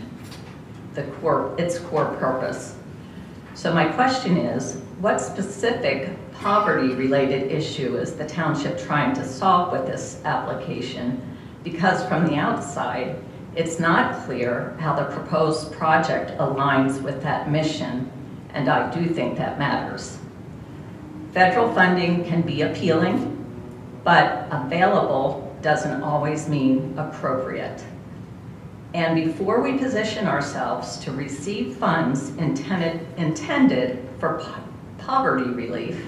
its core purpose. So my question is, what specific poverty-related issue is the township trying to solve with this application? Because from the outside, it's not clear how the proposed project aligns with that mission, and I do think that matters. Federal funding can be appealing, but available doesn't always mean appropriate. And before we position ourselves to receive funds intended for poverty relief,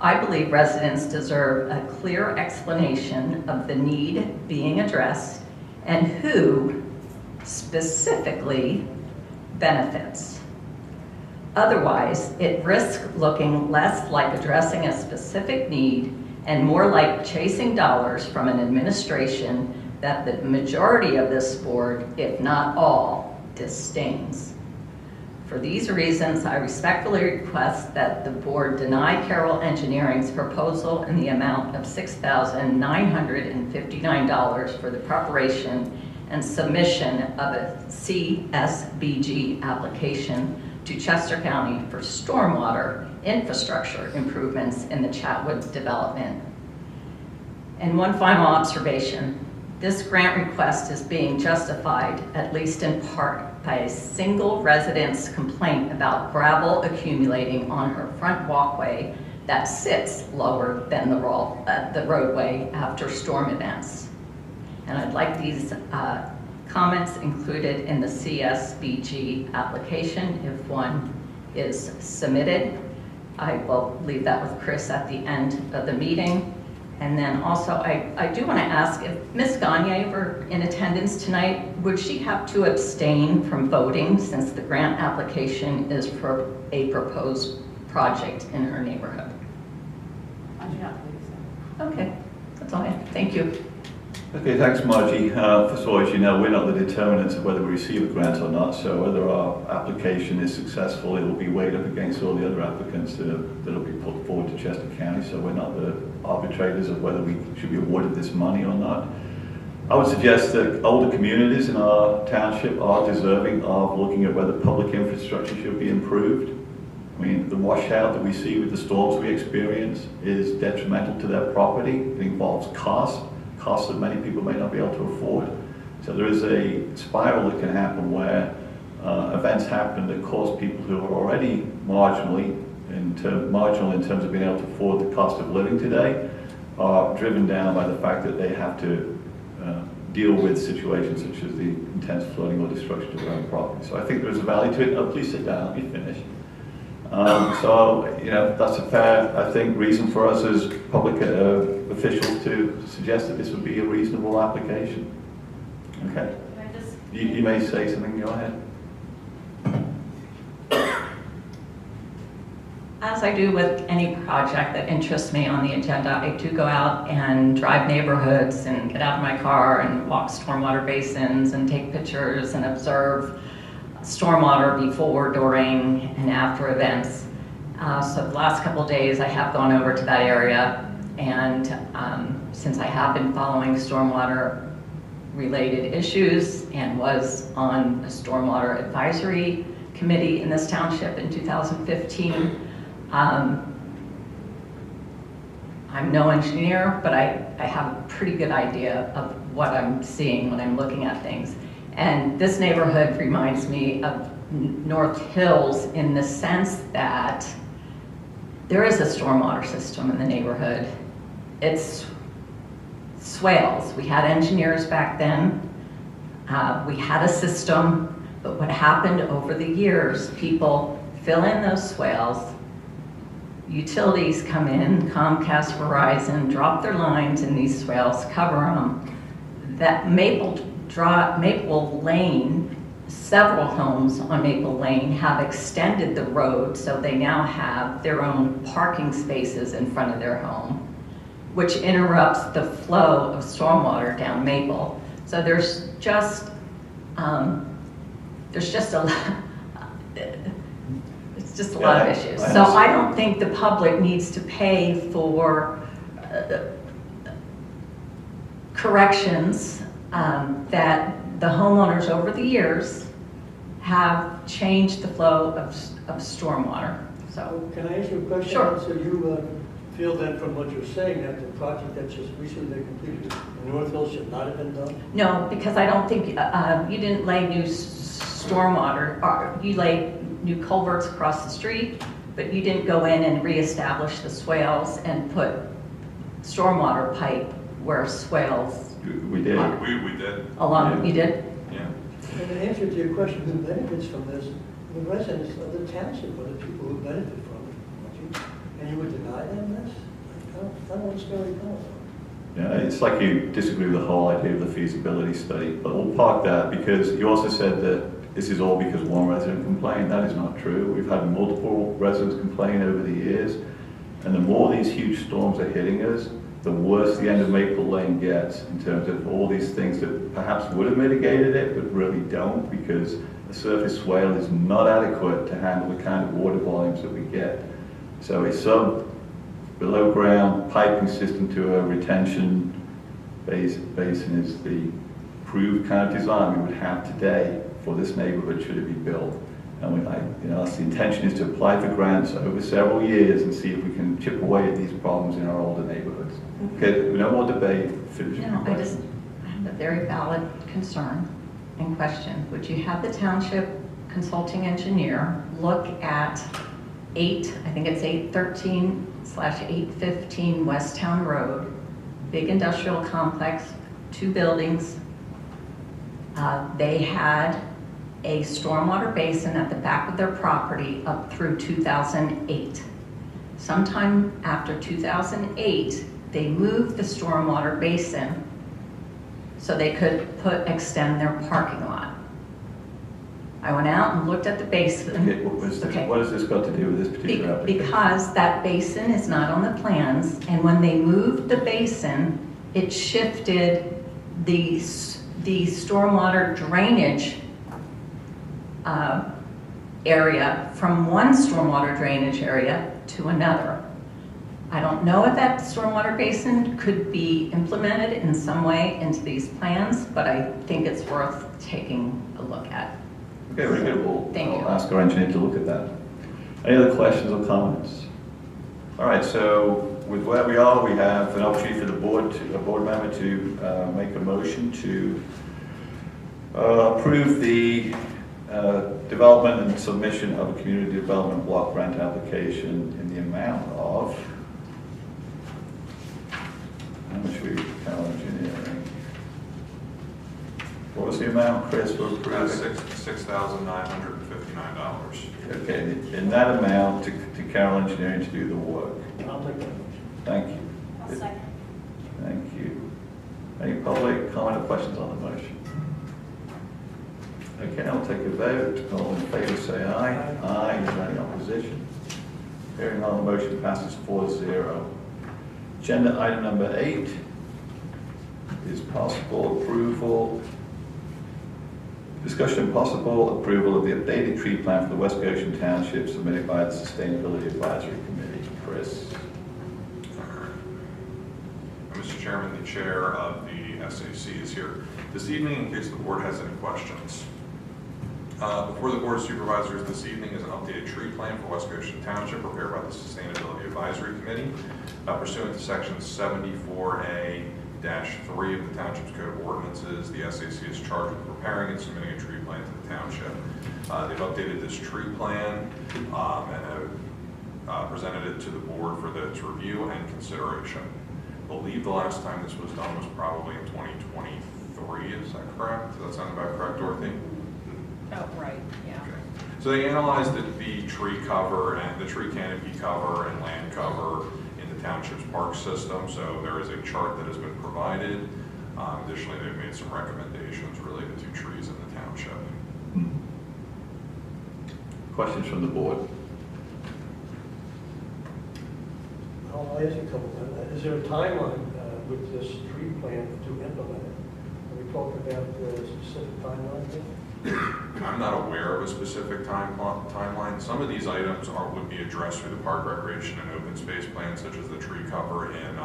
I believe residents deserve a clear explanation of the need being addressed and who specifically benefits. Otherwise, it risks looking less like addressing a specific need and more like chasing dollars from an administration that the majority of this board, if not all, disdains. For these reasons, I respectfully request that the board deny Carroll Engineering's proposal in the amount of $6,959 for the preparation and submission of a CSBG application to Chester County for stormwater infrastructure improvements in the Chatwood development. And one final observation. This grant request is being justified, at least in part, by a single resident's complaint about gravel accumulating on her front walkway that sits lower than the roadway after storm events. And I'd like these comments included in the CSBG application if one is submitted. I will leave that with Chris at the end of the meeting. And then also, I do want to ask if Ms. Gagne were in attendance tonight, would she have to abstain from voting since the grant application is for a proposed project in her neighborhood? I do not believe so. Okay, that's all I have. Thank you. Okay, thanks, Margie. First of all, as you know, we're not the determinants of whether we receive a grant or not, so whether our application is successful, it will be weighed up against all the other applicants that will be put forward to Chester County, so we're not the arbitrators of whether we should be awarded this money or not. I would suggest that older communities in our township are deserving of looking at whether public infrastructure should be improved. I mean, the washout that we see with the storms we experience is detrimental to their property. It involves costs that many people may not be able to afford. So there is a spiral that can happen where events happen that cause people who are already marginal in terms of being able to afford the cost of living today are driven down by the fact that they have to deal with situations such as the intense flooding or destruction of their own property. So I think there's a value to it. Oh, please sit down, let me finish. So, you know, that's a fair, I think, reason for us as public officials to suggest that this would be a reasonable application. Okay. Can I just? You may say something, go ahead. As I do with any project that interests me on the agenda, I do go out and drive neighborhoods and get out of my car and walk stormwater basins and take pictures and observe stormwater before, during, and after events. So the last couple of days I have gone over to that area, and since I have been following stormwater related issues and was on a stormwater advisory committee in this township in 2015, I'm no engineer, but I have a pretty good idea of what I'm seeing when I'm looking at things. And this neighborhood reminds me of North Hills in the sense that there is a stormwater system in the neighborhood. It's swales. We had engineers back then. We had a system, but what happened over the years, people fill in those swales, utilities come in, Comcast, Verizon, drop their lines in these swales, cover them. That Maple Lane several homes on Maple Lane have extended the road, so they now have their own parking spaces in front of their home, which interrupts the flow of stormwater down Maple. So there's just a lot, it's just a lot of issues. So I don't think the public needs to pay for corrections that the homeowners over the years have changed the flow of stormwater. So, Can I ask you a question? Sure. So you feel that from what you're saying that the project that just recently completed in North Hill should not have been done? no, because I don't think, you didn't lay new stormwater, you laid new culverts across the street, but you didn't go in and reestablish the swales and put stormwater pipe where swales We did. We did. along, Yeah. you did? Yeah. And in answer to your question, who benefits from this, the residents of the township are the people who benefit from it. And you would deny them this? I don't understand where you're coming from. Yeah, it's like you disagree with the whole idea of the feasibility study, but we'll park that because you also said that this is all because one resident complained. That is not true. We've had multiple residents complain over the years, and the more these huge storms are hitting us, the worse the end of Maple Lane gets in terms of all these things that perhaps would have mitigated it, but really don't, because the surface swale is not adequate to handle the kind of water volumes that we get. So a below ground piping system to a retention basin is the approved kind of design we would have today for this neighborhood should it be built. And that's the intention, is to apply for grants over several years and see if we can chip away at these problems in our older neighborhoods. Okay, no more debate. Finish your No, I question. have a very valid concern and question. Would you have the township consulting engineer look at I think it's 813/815 West Town Road, big industrial complex, 2 buildings. They had a stormwater basin at the back of their property up through 2008. Sometime after 2008, they moved the stormwater basin so they could extend their parking lot. I went out and looked at the basin. Okay, what has this got to do with this particular application? Because that basin is not on the plans, and when they moved the basin, it shifted the stormwater drainage area from one stormwater drainage area to another. I don't know if that stormwater basin could be implemented in some way into these plans, but I think it's worth taking a look at. Okay, very good. Thank you. I'll ask our engineer to look at that. Any other questions or comments? All right, so with where we are, we have an opportunity for the board member to make a motion to approve the development and submission of a community development block grant application in the amount of, how much we tell engineering? What was the amount, Chris, for approving? $6,959. Okay, in that amount to Carroll Engineering to do the work. I'll make that motion. Thank you. I'll second. Thank you. Any public comment or questions on the motion? Okay, I'll take a vote. All in favor say aye. Aye. Is there any opposition? Hearing none, the motion passes 4-0. Agenda item number 8 is possible approval. Discussion and possible approval of the updated tree plan for the West Goshen Township submitted by the Sustainability Advisory Committee. Chris. Mr. Chairman, the chair of the SAC is here this evening in case the board has any questions. Before the Board of Supervisors this evening is an updated tree plan for West Goshen Township prepared by the Sustainability Advisory Committee. Pursuant to section 74A-3 of the Township's Code of Ordinances, the SAC is charged with preparing and submitting a tree plan to the township. They've updated this tree plan and have presented it to the board for its review and consideration. I believe the last time this was done was probably in 2023, is that correct? Does that sound about correct, Dorothy? Oh, right, yeah. Okay. So they analyzed the tree cover and the tree canopy cover and land cover in the township's park system. So there is a chart that has been provided. Additionally, they've made some recommendations related to trees in the township. Questions from the board? I'll ask you a couple. Is there a timeline with this tree plan to implement it? Are we talking about a specific timeline here? I'm not aware of a specific timeline. Some of these items would be addressed through the park recreation and open space plan, such as the tree cover in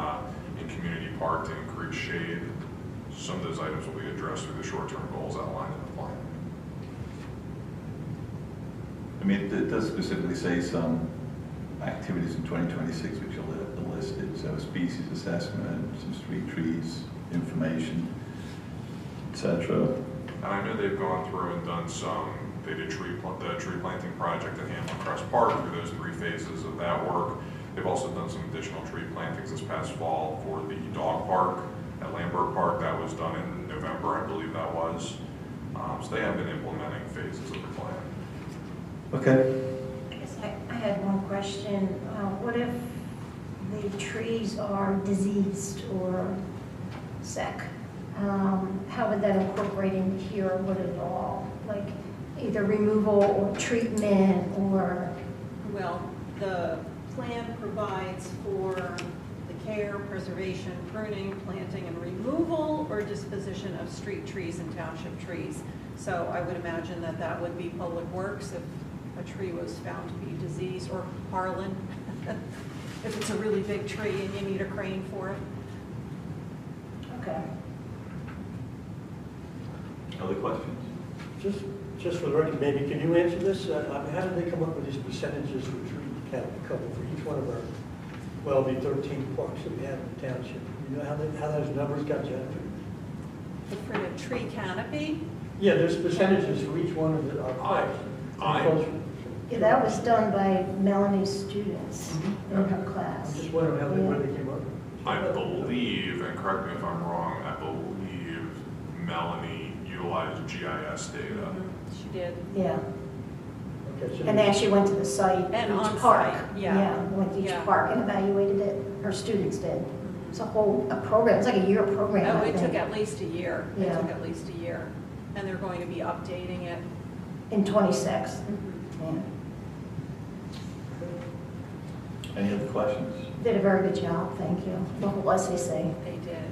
community park to increase shade. Some of those items will be addressed through the short-term goals outlined in the plan. I mean, it does specifically say some activities in 2026 which are listed, so species assessment, some street trees, information, etc. And I know they've gone through and done they did the tree planting project at Hamlin Crest Park through those 3 phases of that work. They've also done some additional tree plantings this past fall for the dog park at Lambert Park. That was done in November, I believe that was. So they have been implementing phases of the plan. Okay. I guess I had one question. What if the trees are diseased or sick? How would that incorporate in here? Would it all, like either removal or treatment or? Well, the plan provides for the care, preservation, pruning, planting, and removal or disposition of street trees and township trees. So I would imagine that that would be Public Works if a tree was found to be diseased, or Harlan, if it's a really big tree and you need a crane for it. Okay. Other questions? Just for the record, maybe, can you answer this? How did they come up with these percentages for tree count cover for each one of our, well, the 13 parks that we have in the township? You know how those numbers got generated? For the tree canopy, Yeah, there's percentages for each one of our parks. Yeah, that was done by Melanie's students in her I'm class. just wondering where they came up with it. I believe, and correct me if I'm wrong, I believe Melanie utilized GIS data. she did. Yeah, Okay, so and they actually went to the site, And each on park. site, yeah. Went to each Yeah. park and evaluated it. Her students did. It's a program. It's like a year program. Oh, I it took think, at least a year. It Yeah. took at least a year. And they're going to be updating it. in 26. Yeah. Any other questions? Did a very good job. Thank you. The whole SAC. They did.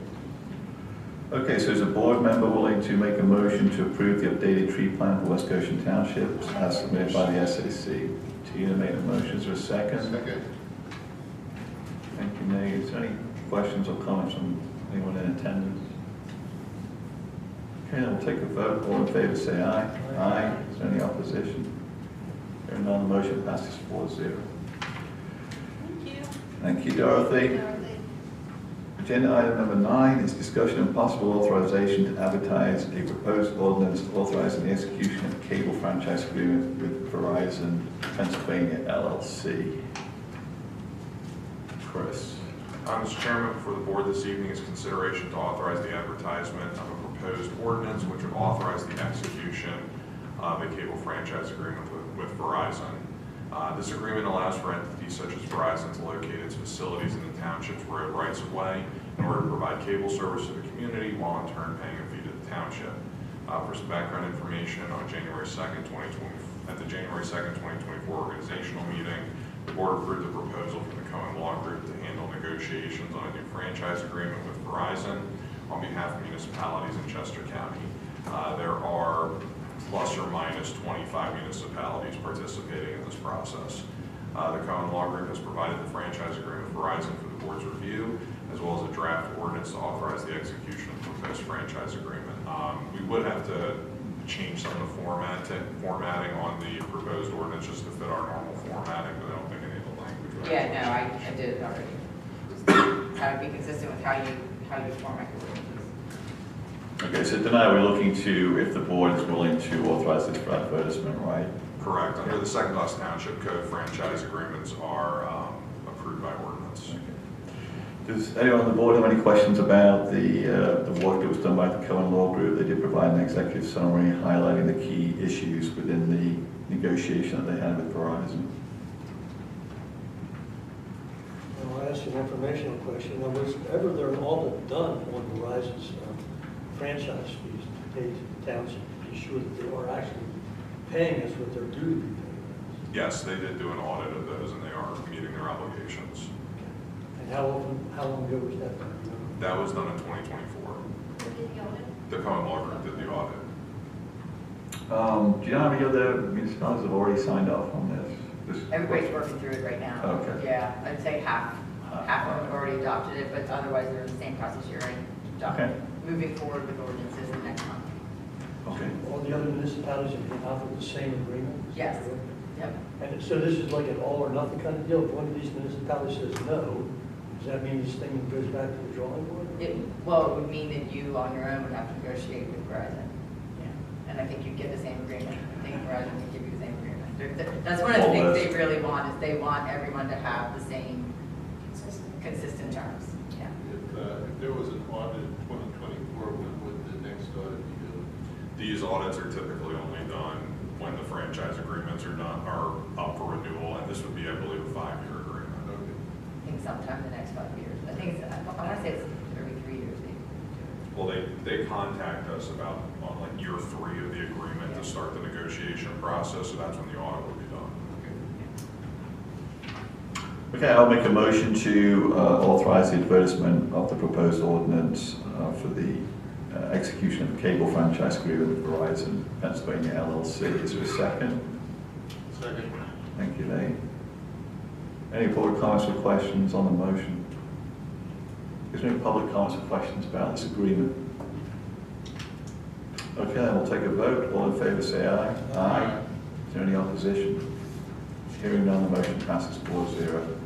Okay, so is a board member willing to make a motion to approve the updated tree plan for West Goshen Township as submitted by the SAC? Tina made a motion. Is there a second? Second. Thank you, Nate. Is there any questions or comments from anyone in attendance? Okay, then we'll take a vote. All in favor, say aye. Aye. Is there any opposition? Hearing none, the motion passes 4-0. Thank you. Thank you, Dorothy. Agenda item number 9 is discussion and possible authorization to advertise a proposed ordinance authorizing the execution of a cable franchise agreement with Verizon Pennsylvania LLC. Chris. Mr. Chairman, before the board this evening is consideration to authorize the advertisement of a proposed ordinance which would authorize the execution of a cable franchise agreement with Verizon. This agreement allows for entities such as Verizon to locate its facilities in the township's road rights-of-way in order to provide cable service to the community while in turn paying a fee to the township. For some background information, on January 2nd, 2020, at the January 2nd, 2024 organizational meeting, the board approved the proposal from the Cohen Law Group to handle negotiations on a new franchise agreement with Verizon on behalf of municipalities in Chester County. There are plus or minus 25 municipalities participating in this process. The Cohen Law Group has provided the franchise agreement with Verizon for the board's review, as well as a draft ordinance to authorize the execution of the proposed franchise agreement. We would have to change some of the formatting on the proposed ordinance just to fit our normal formatting, but I don't think any of the language would Yeah, no, actually I did it already. Just try to be consistent with how you format your ordinances. Okay, so tonight we're looking to, if the board is willing to authorize this for advertisement, right? Correct. Under the second-class township code, franchise agreements are approved by ordinance. Okay. Does anyone on the board have any questions about the work that was done by the Cohen Law Group? They did provide an executive summary highlighting the key issues within the negotiation that they had with Verizon. I'll ask you an informational question. Now, was ever there an audit done on Verizon's franchise fees paid to the township to be sure that they are actually paying us what they're due to be paying us. Yes, they did do an audit of those, and they are meeting their obligations. And how long ago was that done? You know? That was done in 2024. Who did the audit? The common law group did the audit. Do you know how many other municipalities have already signed off on this? Everybody's working through it right now. Okay. Yeah, I'd say half of them have already adopted it, but otherwise they're in the same process you're in. Okay. Moving forward with ordinances the next month. Okay. All the other municipalities have been out with the same agreement? Is that Yes. correct? Yep. And so this is like an all or nothing kind of deal? If one of these municipalities says no, does that mean this thing goes back to the drawing board? Well, it would mean that you on your own would have to negotiate with Verizon. Yeah. And I think you'd get the same agreement. I think Verizon would give you the same agreement. That's one of the things they really want, is they want everyone to have the same consistent terms. Yeah. If there was an audit in 2024, when would the next audit be due? These audits are typically only done when the franchise agreements are up for renewal, and this would be, I believe, a 5-year agreement. Okay. I think sometime in the next 5 years. I think it's, I want to say it's every 3 years. Well, they contact us about on like year 3 of the agreement to start the negotiation process, so that's when the audit will be done. Okay, I'll make a motion to authorize the advertisement of the proposed ordinance for the execution of a cable franchise agreement with Verizon Pennsylvania LLC. Is there a second? Second. Thank you, Lee. Any public comments or questions on the motion? Is there any public comments or questions about this agreement? Okay, we'll take a vote. All in favor say aye. Aye. Is there any opposition? Hearing none, the motion passes 4-0.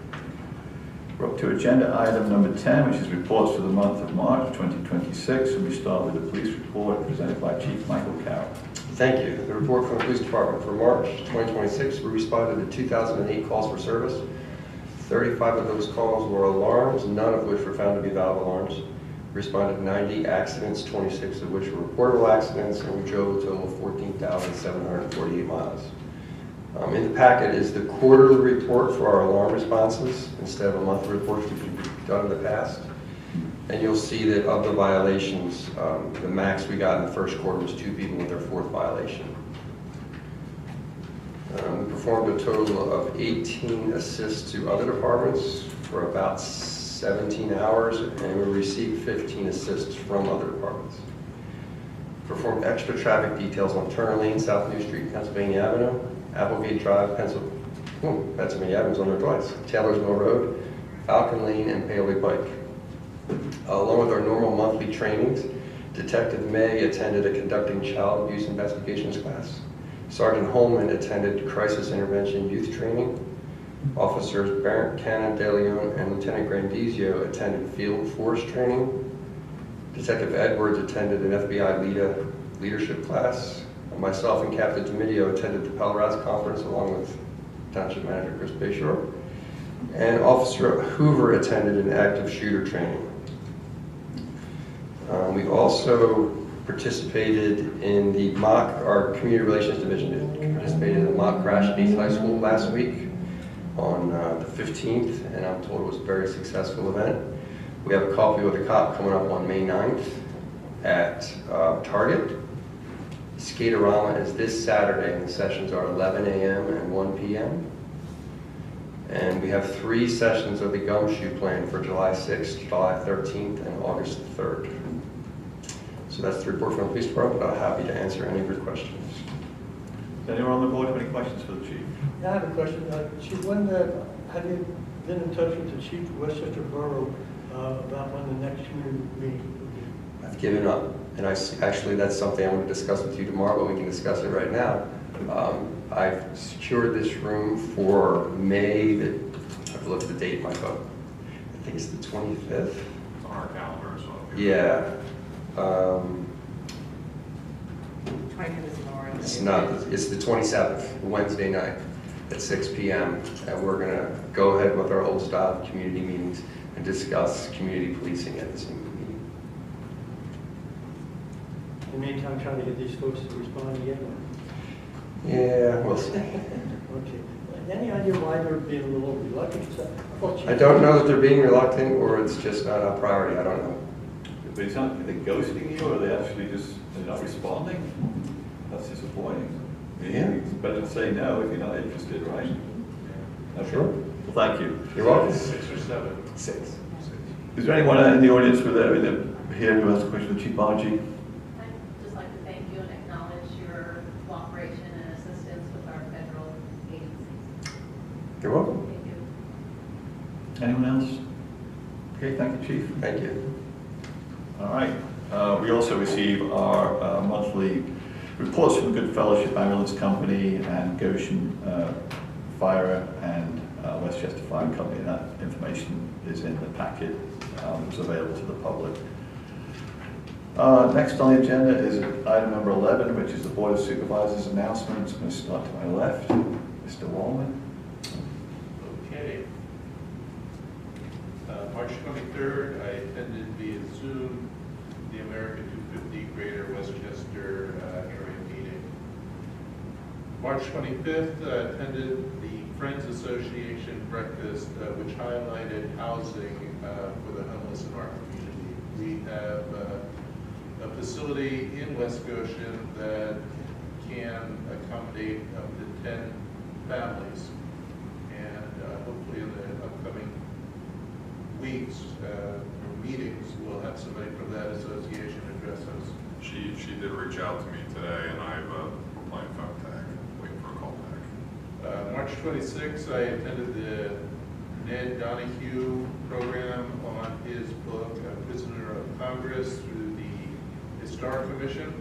We're up to agenda item number 10, which is reports for the month of March 2026. And we start with the police report presented by Chief Michael Carroll. Thank you. The report from the police department for March 2026, we responded to 2,008 calls for service. 35 of those calls were alarms, none of which were found to be valid alarms. We responded to 90 accidents, 26 of which were reportable accidents, and we drove a total of 14,748 miles. In the packet is the quarterly report for our alarm responses instead of a monthly report which we've done in the past. And you'll see that of the violations, the max we got in the first quarter was 2 people with their 4th violation. We performed a total of 18 assists to other departments for about 17 hours, and we received 15 assists from other departments. Performed extra traffic details on Turner Lane, South New Street, Pennsylvania Avenue, Applegate Drive, Pennsylvania Avenue's on there twice, Taylor's Mill Road, Falcon Lane, and Paley Pike. Along with our normal monthly trainings, Detective May attended a conducting child abuse investigations class. Sergeant Holman attended crisis intervention youth training. Officers Barrett, Cannon, De Leon, and Lieutenant Grandizio attended field force training. Detective Edwards attended an FBI leadership class. Myself and Captain Domidio attended the Paloraz conference along with Township Manager Chris Bayshore. And Officer Hoover attended an active shooter training. We also participated in our Community Relations Division participated in a mock crash at East High School last week on the 15th, and I'm told it was a very successful event. We have a coffee with a cop coming up on May 9th at Target. Skaterama is this Saturday, and the sessions are 11 a.m. and 1 p.m. And we have 3 sessions of the gumshoe planned for July 6th, July 13th, and August 3rd. So that's the report from the police department. I'm happy to answer any of your questions. Does anyone on the board have any questions for the chief? Yeah, I have a question. Chief, have you been in touch with the chief of Westchester Borough about when the next community meeting will be? I've given up, and actually that's something I want to discuss with you tomorrow, but we can discuss it right now. I've secured this room for May, I have to look at the date in my phone. I think it's the 25th. It's on our calendar as well. Yeah. 25th is Memorial Day. It's not, it's the 27th, Wednesday night at 6 p.m. And we're going to go ahead with our old style community meetings and discuss community policing at this meeting. In the meantime, trying to get these folks to respond again? Yeah, we'll see. Okay. Any idea why they're being a little reluctant? I don't know that they're being reluctant or it's just not a priority. I don't know. But it's not, are they ghosting you or are they actually just they're not responding? That's disappointing. Yeah, it's better to say no if you're not interested, right? Okay. Sure. Well, thank you. You're welcome. 6 or 7? 6. Is there anyone in the audience here who has a question of Chief Bargy? I'd just like to thank you and acknowledge your cooperation and assistance with our federal agencies. You're welcome. Thank you. Anyone else? Okay, thank you, Chief. Thank you. All right. We also receive our monthly reports from the Good Fellowship Ambulance Company and Goshen Fire and Westchester Fire Company. That information is in the packet. It's available to the public. Next on the agenda is item number 11, which is the Board of Supervisors announcements. I'm going to start to my left. Mr. Wallman. Okay. March 23rd, I attended via Zoom the America 250 Greater Westchester area meeting. March 25th, I attended the Friends Association breakfast, which highlighted housing for the homeless in our community. We have a facility in West Goshen that can accommodate up to 10 families. And hopefully in the upcoming weeks or meetings, we'll have somebody from that association address us. She did reach out to me today, and I'm playing phone tag, waiting for a call back. March 26th, I attended the Ned Donahue program on his book, Prisoner of Congress, through the Historic Commission,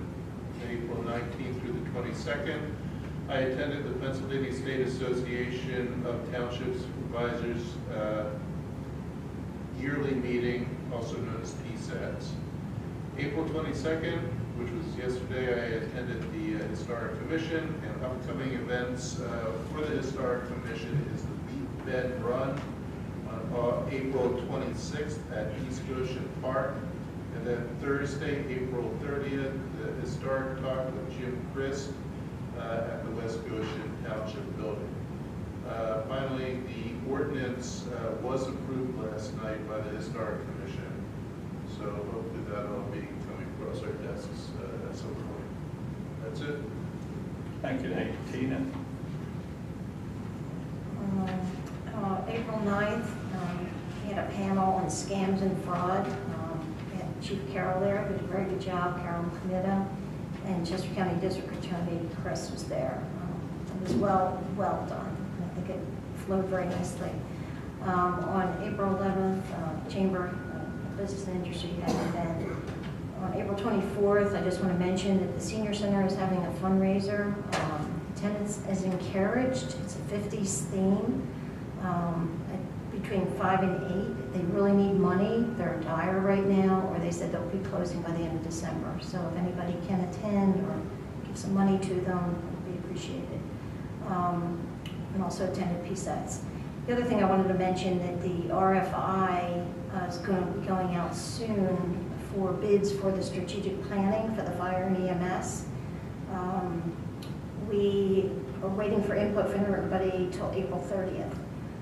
April 19th through the 22nd. I attended the Pennsylvania State Association of Township Supervisors yearly meeting, also known as PSATS. April 22nd, which was yesterday, I attended the Historic Commission, and upcoming events for the Historic Commission is the Beat Bed Run on April 26th at East Goshen Park, and then Thursday, April 30th, the Historic Talk with Jim Christ at the West Goshen Township Building. Finally, the ordinance was approved last night by the Historic Commission, so hopefully that'll be coming across our desks at some point. That's it. Thank you, Nate. Tina. April 9th, we had a panel on scams and fraud. We had Chief Carroll there, who did a very good job, Carol Comida, and Chester County District Attorney Chris was there. It was well done. I think it flowed very nicely. On April 11th, Chamber of Business and Industry had an event. On April 24th, I just want to mention that the Senior Center is having a fundraiser. Attendance is encouraged. It's a 50s theme. Between 5 and 8, they really need money. They're dire right now, or they said they'll be closing by the end of December. So if anybody can attend or give some money to them, it would be appreciated. And also attended PSATs. The other thing I wanted to mention that the RFI is going to be going out soon for bids for the strategic planning for the fire and EMS. We are waiting for input from everybody till April 30th.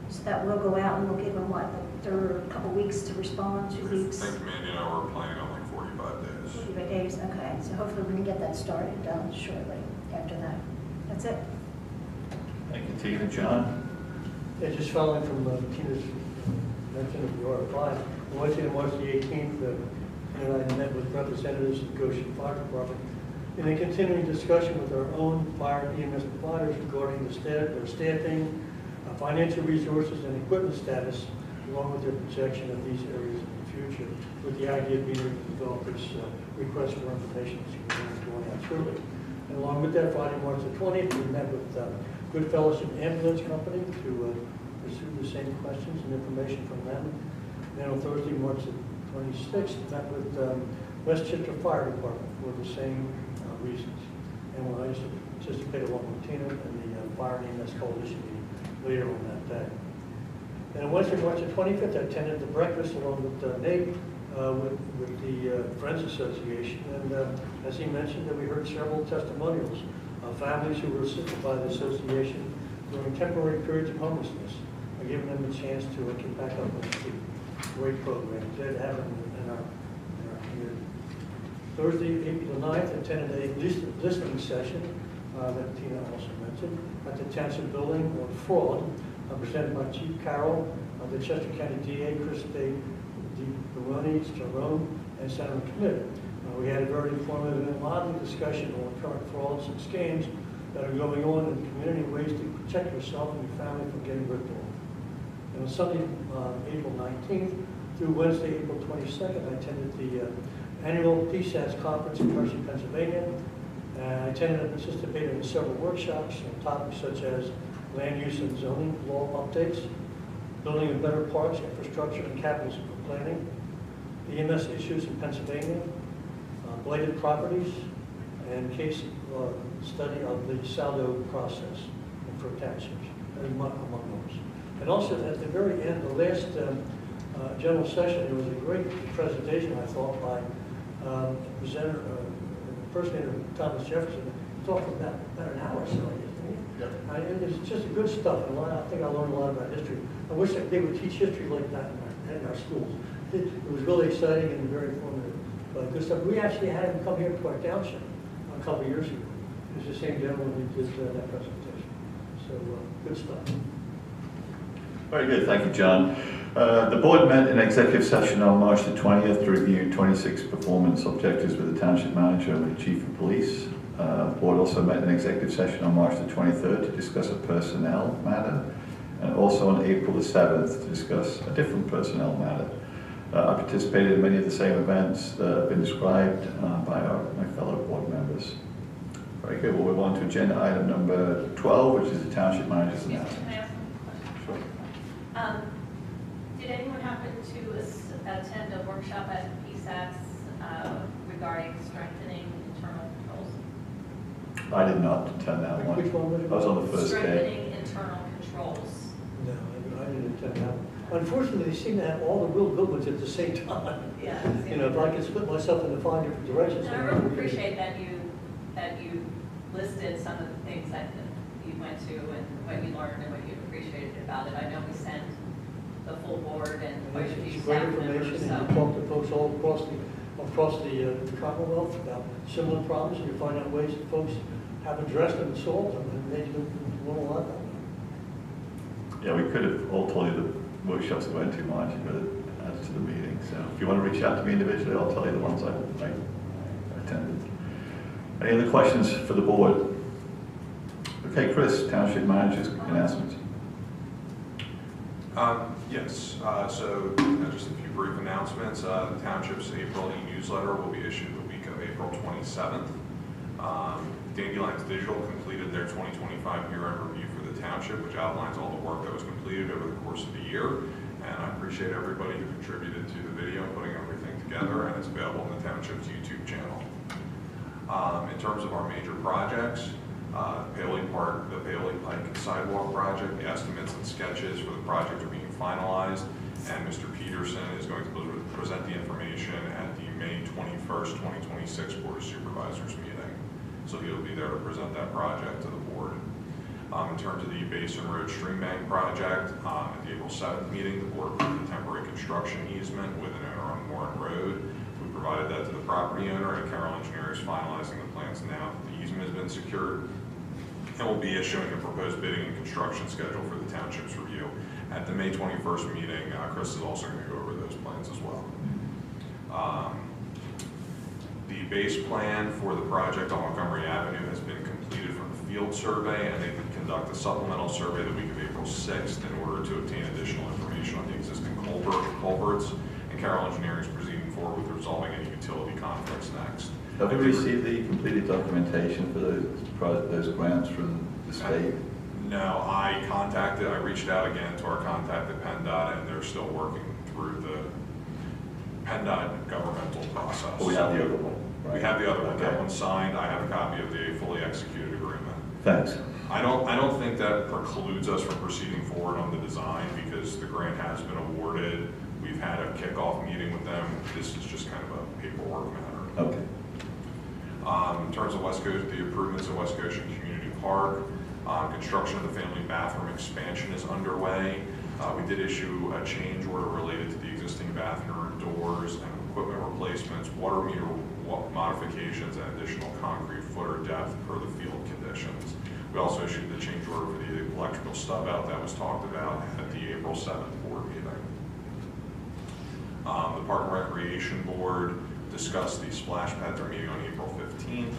So that will go out and we'll give them what, a couple weeks to respond, 2 weeks? I think Mandy and I were planning on like 45 days. 45 days, okay. So hopefully we can get that started shortly after that. That's it. Thank you, Tina. John? Yeah, just following from Tina's mention of the RFI, Wednesday, March the 18th, and I met with representatives of the Goshen Fire Department in a continuing discussion with our own fire and EMS providers regarding their staffing, financial resources, and equipment status, along with their projection of these areas in the future, with the idea being to develop this request for information as we're going out shortly. And along with that, Friday, March the 20th, we met with Good Fellowship Ambulance Company to pursue the same questions and information from them. Then on Thursday, March the 26th, met with Westchester Fire Department for the same reasons. And we'll anticipate along with Tina and the Fire and EMS Coalition meeting later on that day. And on Wednesday, March the 25th, I attended the breakfast along with Nate with the Friends Association. And as he mentioned, that we heard several testimonials of families who were assisted by the association during temporary periods of homelessness, giving them a chance to get back up on the feet. Great programs that happen in our community. Thursday, April 9th, I attended a listening session that Tina also mentioned, at the Township Building on fraud, presented by Chief Carroll, the Chester County DA, Chris DeBaroni, Jerome, and Senator Schmidt. We had a very informative and lively discussion on current frauds and scams that are going on in the community, ways to protect yourself and your family from getting ripped off. And on Sunday, April 19th through Wednesday, April 22nd, I attended the annual PSATS conference in Hershey, Pennsylvania. I attended and participated in several workshops on topics such as land use and zoning law updates, building a better parks, infrastructure, and capital planning, EMS issues in Pennsylvania, blighted properties, and case study of the Saldo process for townships, among those. And also at the very end, the last general session, there was a great presentation, I thought, by the presenter, First Native Thomas Jefferson. He talked for about an hour or so, didn't he? Yep. It's just good stuff. And I think I learned a lot about history. I wish that they would teach history like that in our schools. It was really exciting and very informative. But good stuff. We actually had him come here to our township a couple of years ago. It was the same gentleman who did that presentation. So good stuff. Very good, thank you, John. The board met in executive session on March the 20th to review 26 performance objectives with the township manager and the chief of police. The board also met in executive session on March the 23rd to discuss a personnel matter, and also on April the 7th to discuss a different personnel matter. I participated in many of the same events that have been described by my fellow board members. Very good, we'll move on to agenda item number 12, which is the township manager's announcement. Can I ask one question? Sure. Did anyone happen to attend a workshop at PSATS regarding strengthening internal controls? I did not attend that one. Which one was it? I was on the first day. Strengthening internal controls. No, I didn't attend that one. Unfortunately, they seem to have all the real good ones at the same time. Yeah. You know, if I could split myself into 5 different directions. And I really appreciate that you listed some of the things that you went to and what you learned and what you appreciated about it. I know we sent the full board and quite a few It's great staff members. information, So. and you talk to folks all across the Commonwealth about similar problems, and you find out ways that folks have addressed them and solved them, and made you learn a lot about them. Yeah, we could have all told you the workshops we went to, Margie, but it adds to the meeting. So if you want to reach out to me individually, I'll tell you the ones I attended. Any other questions for the board? Okay, Chris, township manager's announcements. Yes, so just a few brief announcements. The township's April e-newsletter will be issued the week of April 27th. Dandelions Digital completed their 2025 year-end review for the township, which outlines all the work that was completed over the course of the year. And I appreciate everybody who contributed to the video, putting everything together, and it's available on the township's YouTube channel. In terms of our major projects, Paoli Park, the Paoli Pike Sidewalk project, the estimates and sketches for the project are being finalized, and Mr. Peterson is going to present the information at the May 21st, 2026 Board of Supervisors meeting. So he'll be there to present that project to the board. In terms of the Basin Road Stream Bank project, at the April 7th meeting, the board approved a temporary construction easement with an owner on Warren Road. We provided that to the property owner, and Carroll Engineering is finalizing the plans now. The easement has been secured, and we'll be issuing a proposed bidding and construction schedule for the township's review. At the May 21st meeting, Chris is also going to go over those plans as well. The base plan for the project on Montgomery Avenue has been completed from the field survey, and they could conduct a supplemental survey the week of April 6th in order to obtain additional information on the existing culverts. And Carroll Engineering is proceeding forward with resolving any utility conflicts next. Have we received the completed documentation for those grants from the state? No, I reached out again to our contact at PennDOT, and they're still working through the PennDOT governmental process. But we have the other one, right? We have the other one. Okay. That one's signed. I have a copy of the fully executed agreement. Thanks. I don't think that precludes us from proceeding forward on the design because the grant has been awarded. We've had a kickoff meeting with them. This is just kind of a paperwork matter. Okay. In terms of the improvements at West Goshen Community Park, construction of the family bathroom expansion is underway. We did issue a change order related to the existing bathroom doors and equipment replacements, water meter modifications, and additional concrete footer depth per the field conditions. We also issued the change order for the electrical stub out that was talked about at the April 7th board meeting. The Park and Recreation Board discussed the splash pad at their meeting on April 15th.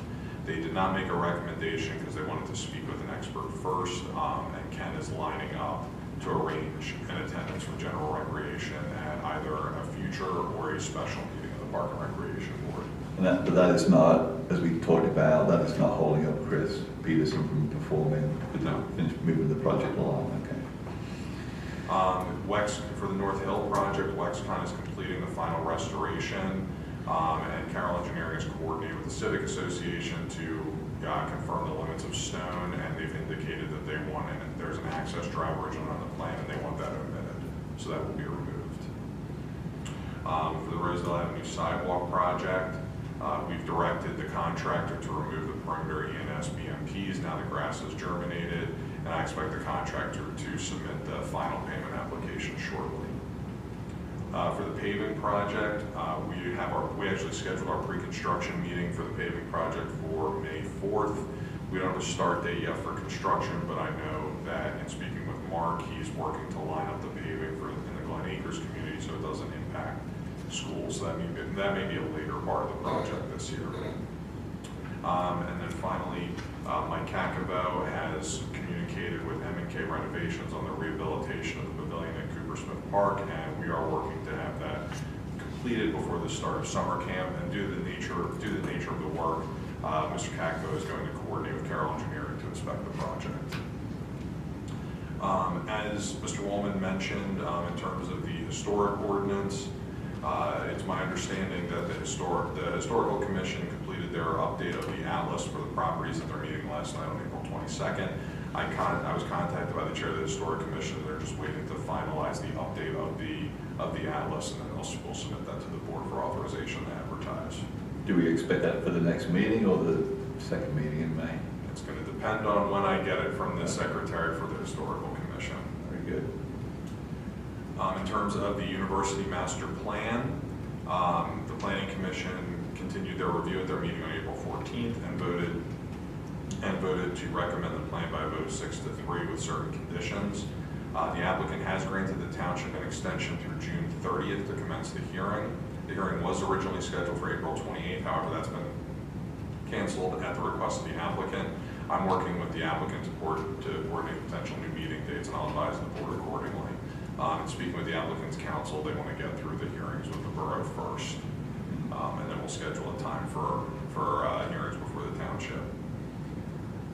They did not make a recommendation because they wanted to speak with an expert first, and Ken is lining up to arrange an attendance for general recreation at either a future or a special meeting of the Park and Recreation Board. And but that is not, as we talked about, that is not holding up Chris Peterson from performing, No. finish moving the project along, okay. Wex, for the North Hill project, Wexcon is completing the final restoration, and Carroll Engineering is coordinating with the Civic Association to confirm the limits of stone, and they've indicated that they want, and there's an access drive originally on the plan, and they want that omitted, so that will be removed. For the Rosedale Avenue sidewalk project, we've directed the contractor to remove the perimeter ENS BMPs. Now the grass has germinated, and I expect the contractor to submit the final payment application shortly. For the paving project, we actually scheduled our pre-construction meeting for the paving project for May 4th. We don't have a start date yet for construction, but I know that in speaking with Mark, he's working to line up the paving in the Glen Acres community so it doesn't impact schools. So that may be a later part of the project this year. And then finally, Mike Kakavo has communicated with M&K Renovations on the rehabilitation of the pavilion at Cooper Smith Park, and we are working to have that completed before the start of summer camp. And due to the nature of the work, Mr. Kakavo is going to coordinate with Carroll Engineering to inspect the project. As Mr. Woolman mentioned, in terms of the historic ordinance, it's my understanding that the Historical Commission completed their update of the atlas for the properties at their meeting last night on April 22nd. I was contacted by the chair of the Historic Commission. They're just waiting to finalize the update of the atlas, and then we'll submit that to the board for authorization to advertise. Do we expect that for the next meeting or the second meeting in May? It's going to depend on when I get it from the secretary for the Historical Commission. Very good. In terms of the university master plan, the Planning Commission continued their review at their meeting on April 14th and voted to recommend the plan by a vote of 6-3 with certain conditions. The applicant has granted the township an extension through June 30th to commence the hearing. The hearing was originally scheduled for April 28th, however, that's been canceled at the request of the applicant. I'm working with the applicant to coordinate potential new meeting dates, and I'll advise the board accordingly. And speaking with the applicant's counsel, they want to get through the hearings with the borough first, and then we'll schedule a time for hearings before the township.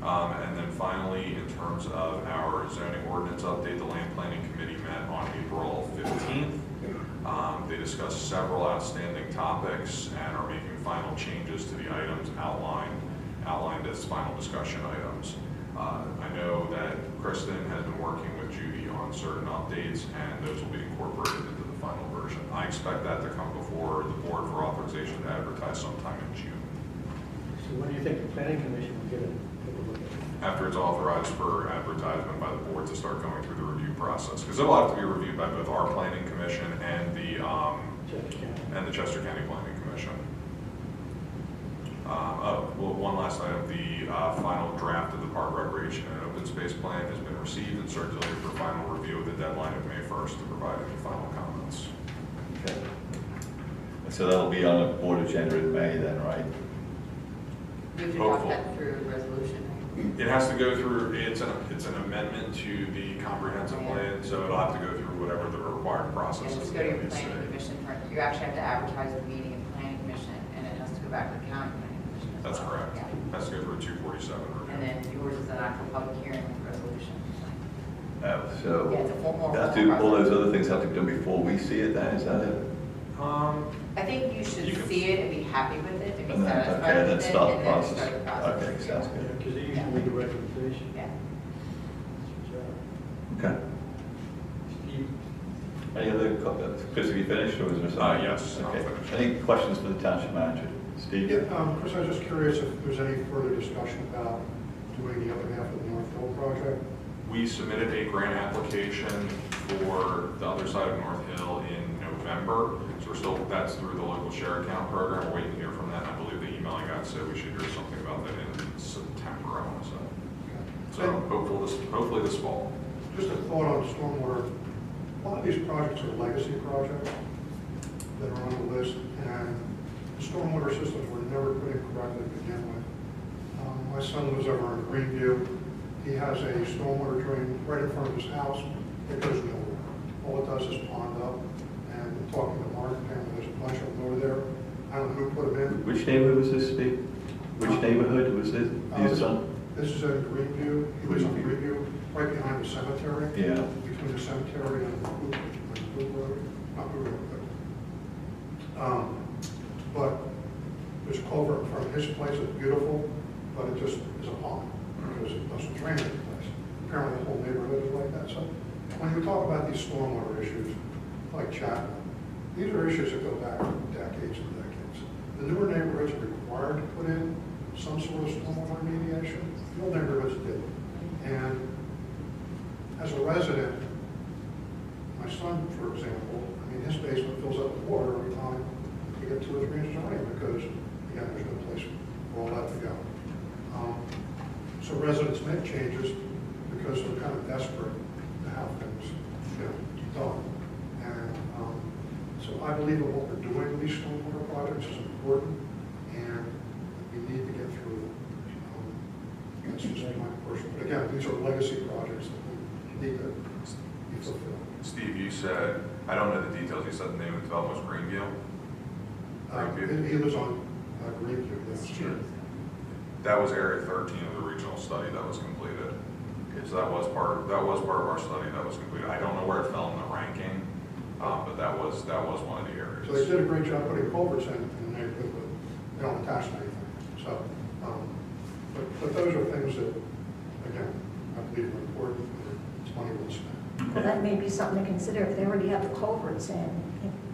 And then finally, in terms of our zoning ordinance update, the Land Planning Committee met on April 15th. They discussed several outstanding topics and are making final changes to the items outlined as final discussion items. I know that Kristen has been working with Judy on certain updates, and those will be incorporated into the final version. I expect that to come before the board for authorization to advertise sometime in June. So when do you think the planning commission will get it? Take a look at it? After it's authorized for advertisement by the board to start going through the review process, because it will have to be reviewed by both our planning commission and the Chester County Planning Commission. Well, one last item, the final draft of the Park Recreation and Open Space Plan has been received and circulated for final review with the deadline of May 1st to provide any final comments. Okay. So that'll be on the board agenda in May then, right? You have to talk that through resolution. It has to go through, it's an amendment to the comprehensive plan, so it'll have to go through whatever the required process And is. just go to your planning commission. You actually have to advertise the meeting in planning commission, and it has to go back to the county planning commission as That's well. correct. Yeah. It has to go through a 247 review. And then yours is an actual public hearing with resolution. So Yeah, it's a formal all those other things have to be done before we see it then, is that it? I think you should see it and be happy with it, and be And then, satisfied okay, with then it, start the and then process. start the process. Okay, sounds good. Because they usually make a recommendation. Yeah. Okay. Steve? Any other, Chris, have you finished, or is there something? Yes, I'll Okay. finish. Any questions for the township manager? Steve? Yeah, Chris, I was just curious if there's any further discussion about doing the other half of the North Hill project? We submitted a grant application for the other side of North Hill in November. November. So we're still, that's through the local share account program. We're waiting to hear from that. And I believe the email I got said we should hear something about that in September, I want to say. So hopefully this fall. Just a thought on stormwater. A lot of these projects are legacy projects that are on the list, and the stormwater systems were never put in correctly to begin with. My son lives over in Greenview. He has a stormwater drain right in front of his house. It goes nowhere. All it does is pond up. And talking to Mark, apparently there's a bunch of them over there. I don't know who put them in. Which neighborhood was this, Steve? Which neighborhood was this? Your son? This is in Greenview. He lives in Greenview, right behind the cemetery. Yeah. Between the cemetery and Blue Road, not Blue Road, but there's a culvert in front of his place. It's beautiful, but it just is a pond because it doesn't drain any place. Apparently the whole neighborhood is like that. So when we talk about these stormwater issues, like Chapman, these are issues that go back decades and decades. The newer neighborhoods are required to put in some sort of stormwater remediation. The old neighborhoods did. And as a resident, my son, for example, I mean, his basement fills up with water every time we get 2 or 3 inches of rain because, again, there's no place for all that to go. So residents make changes because they're kind of desperate to have things, done. And so I believe in what we're doing with these stormwater projects is important, and we need to get through them. That's just my personal. But again, these are legacy projects that we need to be fulfilled. Steve, you said, I don't know the details, you said the name of the development was Greenview? He lives on Greenview, yes. Sure. That was area 13 of the regional study that was completed. So that was part of our study that was completed. I don't know where it fell in the ranking, but that was one of the areas. So they did a great job putting culverts in the neighborhood, but they don't attach to anything. So, but those are things that, again, I believe are important. It's money well spent. Well, that may be something to consider if they already have the culverts in.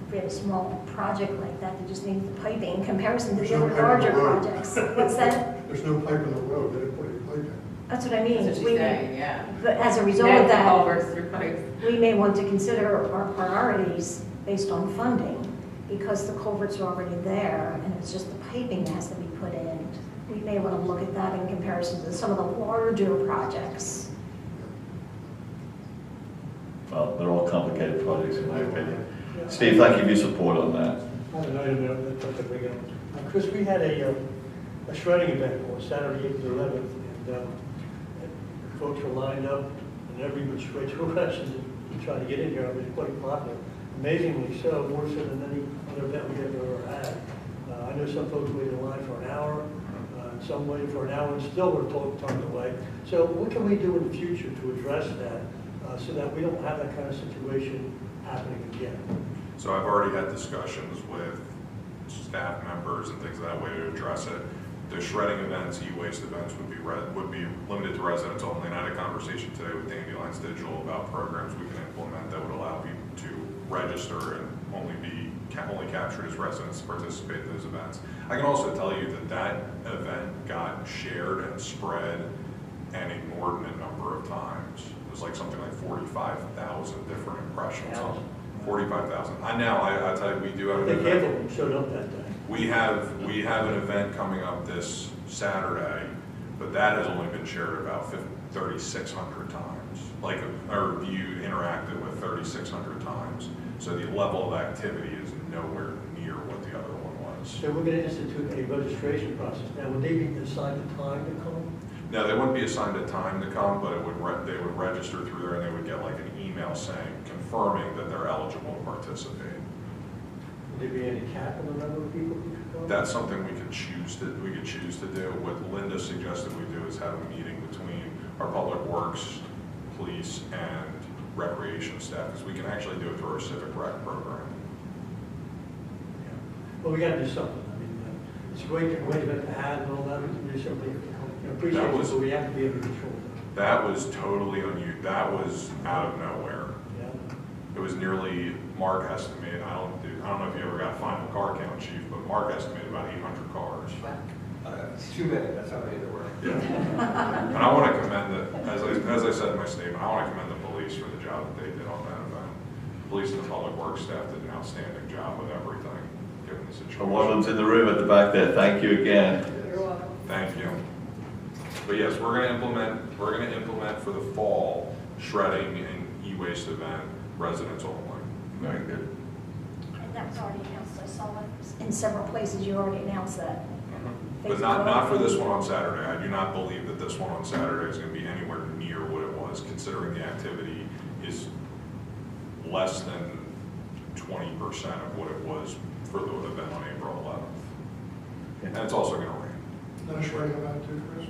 If we have a small project like that, they just need the piping in comparison to the other larger projects. What's that? There's no pipe in the road. They didn't put any pipe in. That's what I mean. That's what she's saying, yeah. But as a result of that, Culverts through pipes. we may want to consider our priorities based on funding, because the culverts are already there, and it's just the piping that has to be put in. We may want to look at that in comparison to some of the larger projects. Well, they're all complicated projects in my opinion. Steve, thank you for your support on that. I have an item that I bring up. Chris, we had a shredding event on Saturday, April 11th, and folks were lined up in every which way direction to try to get in here. It was quite popular. Amazingly so, more so than any other event we have ever had. I know some folks waited in line for an hour, some waited for an hour and still were told time to wait. So what can we do in the future to address that so that we don't have that kind of situation happening again? So I've already had discussions with staff members and things that way to address it. The shredding events, e-waste events would be limited to residents only, and I had a conversation today with Dandelions Digital about programs we can implement that would allow people to register and only captured as residents to participate in those events. I can also tell you that event got shared and spread an inordinate number of times. It was like something like 45,000 different impressions. 45,000. I tell you, we do have an event. They showed up that day. We have an event coming up this Saturday, but that has only been shared about 3,600 times. Or viewed, interacted with 3,600 times. So the level of activity is nowhere near what the other one was. So we're going to institute a registration process. Now, would they be assigned a time to come? No, they wouldn't be assigned a time to come, but they would register through there, and they would get like an email confirming that they're eligible to participate. Would there be any cap on the number of people who could come? That's something we could choose to do. What Linda suggested we do is have a meeting between our public works, police, and recreation staff, because we can actually do it through our civic rec program. Yeah. Well, we got to do something. I mean, it's a great event to have and all that. We can do something. Appreciate it, but we have to be able to control that. That was totally unusual. That was out of nowhere. Yeah. It was nearly, Mark estimated, I don't know if you ever got final car count, Chief, but Mark estimated about 800 cars. It's too many, that's how many there were. Yeah. And I want to commend as I said in my statement, I want to commend the police for the job that they did on that event. Police and the public works staff did an outstanding job with everything, given the situation. One of them's in the room at the back there. Thank you again. You're welcome. Thank you. But yes, we're going to implement for the fall shredding and e-waste event residents only. Very good. And that was already announced, I saw it in several places, you already announced that. But not for this one on Saturday. I do not believe that this one on Saturday is going to be anywhere near what it was, considering the activity is less than 20% of what it was for the event on April 11th. And it's also going to rain. No shredding event too, Chris?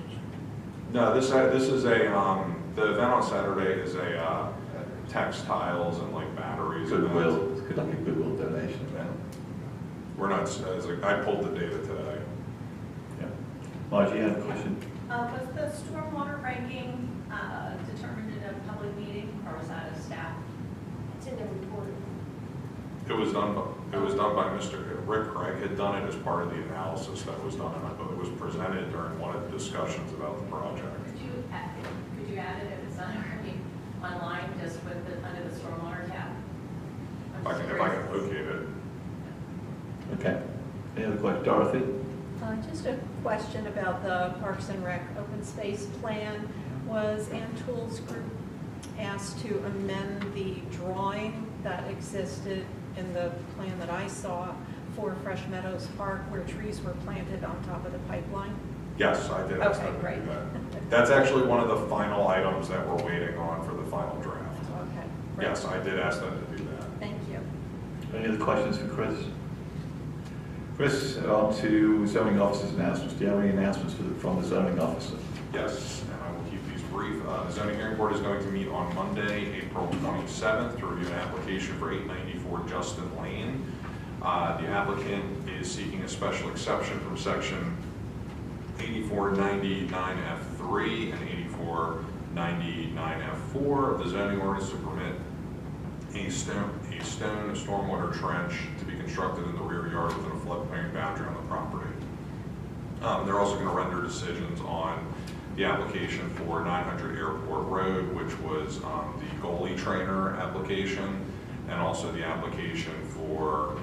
No, this is a, the event on Saturday is a textiles and like batteries. Goodwill. It's like a Goodwill donation event. We're not, I pulled the data today. Yeah. Margie, you have a question? Was the stormwater ranking determined in a public meeting, or was that a staff? It's in the report. It was done by Mr. Rick Craig had done it as part of the analysis that was done, and I thought it was presented during one of the discussions about the project. Could you add it if it's not already online, just with under the stormwater tab? If I can locate it. Okay. Any other questions? Dorothy? Just a question about the Parks and Rec open space plan. Was Antul's group asked to amend the drawing that existed in the plan that I saw for Fresh Meadows Park where trees were planted on top of the pipeline? Yes, I did ask them to do that. That's actually one of the final items that we're waiting on for the final draft. Okay. Great. Yes, I did ask them to do that. Thank you. Any other questions for Chris? Chris, on to zoning officer's announcements. Do you have any announcements from the zoning officer? Yes, and I will keep these brief. The zoning hearing board is going to meet on Monday, April 27th, to review an application for 894 Justin Lane. The applicant is seeking a special exception from section 8499F3 and 8499F4 of the zoning ordinance to permit a stone stormwater trench to be constructed in the rear yard within a floodplain boundary on the property. They're also going to render decisions on the application for 900 Airport Road, which was the goalie trainer application, and also the application for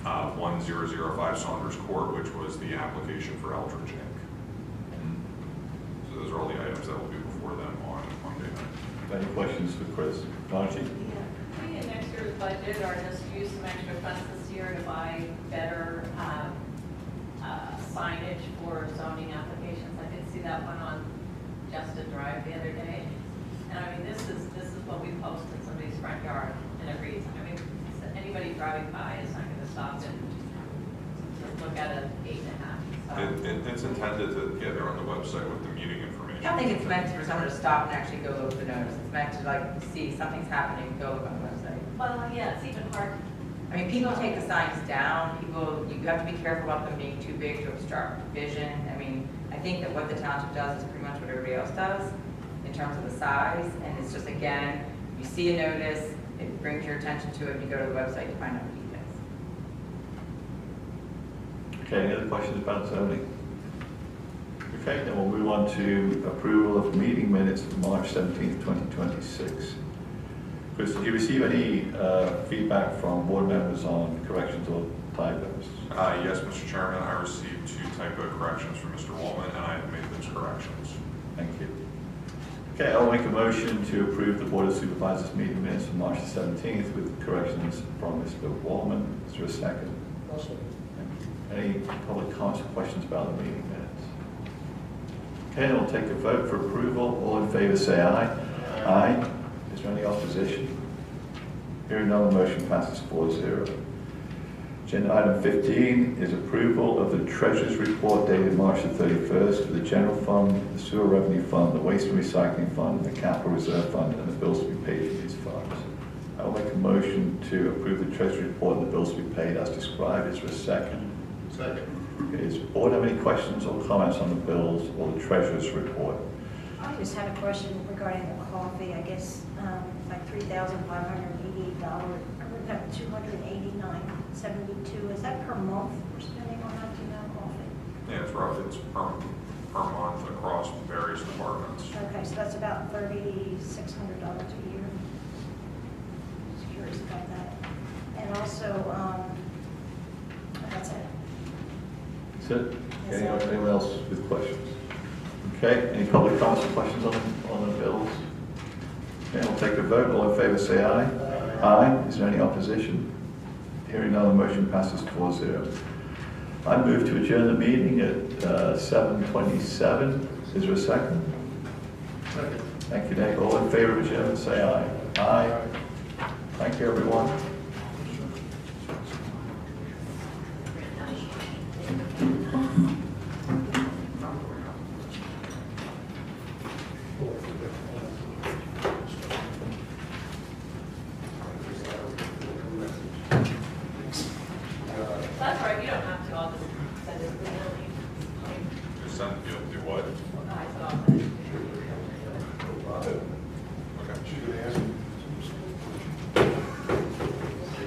1005 Saunders Court, which was the application for Eldridge Inc. So those are all the items that will be before them on Monday night. Any questions for Chris? Margie? We in next year's budget are just use some extra funds this year to buy better signage for zoning applications. I did see that one on Justin Drive the other day. And I mean, this is what we post in somebody's front yard, and it reads, I mean, anybody driving by is not going to stop and just look at an 8.5. It's intended to, yeah, they're on the website with the meeting information. I don't think it's meant for someone to stop and actually go look at the notice. It's meant to like see something's happening, go look on the website. Well, yeah, it's even hard. I mean, people take the signs down. You have to be careful about them being too big to obstruct vision. I mean, I think that what the township does is pretty much what everybody else does in terms of the size. And it's just, again, you see a notice, it brings your attention to it, and you go to the website to find out the details. Okay, any other questions about zoning? Okay, then we'll move on to approval of meeting minutes for March 17th, 2026. Chris, did you receive any feedback from board members on corrections or typos? Yes, Mr. Chairman, I received 2 typo corrections from Mr. Woolman, and I have made those corrections. Thank you. Okay, I'll make a motion to approve the Board of Supervisors meeting minutes for March 17th with corrections from Mr. Wallman. Is there a second? Also. Any public comments or questions about the meeting minutes? Okay, then we'll take a vote for approval. All in favor say aye. Aye. Is there any opposition? Hearing none, the motion passes 4-0. Agenda item 15 is approval of the Treasurer's Report dated March the 31st for the General Fund, the Sewer Revenue Fund, the Waste and Recycling Fund, the Capital Reserve Fund, and the bills to be paid from these funds. I will make a motion to approve the Treasurer's Report and the bills to be paid as described. Is there a second? Second. Okay, does the board have any questions or comments on the bills or the Treasurer's Report? I just had a question regarding the coffee. I guess like $3,588, no, $289.72. Is that per month we're spending on that, coffee? Yeah, it's roughly, it's per month across various departments. Okay, so that's about $3,600 a year. Just curious about that. And also, that's it. That's it? Anyone else with questions? Okay, any public comments or questions on the bills? Okay, I'll take a vote. All in favor say aye. Aye. Is there any opposition? Hearing none, the motion passes 4-0. I move to adjourn the meeting at 7:27. Is there a second? Second. Thank you, Dave. All in favor of adjournment say aye. Aye. Thank you, everyone. That's all right, you don't have to, I'll just send it to the building. Just send, you'll do what? I said I'll send it.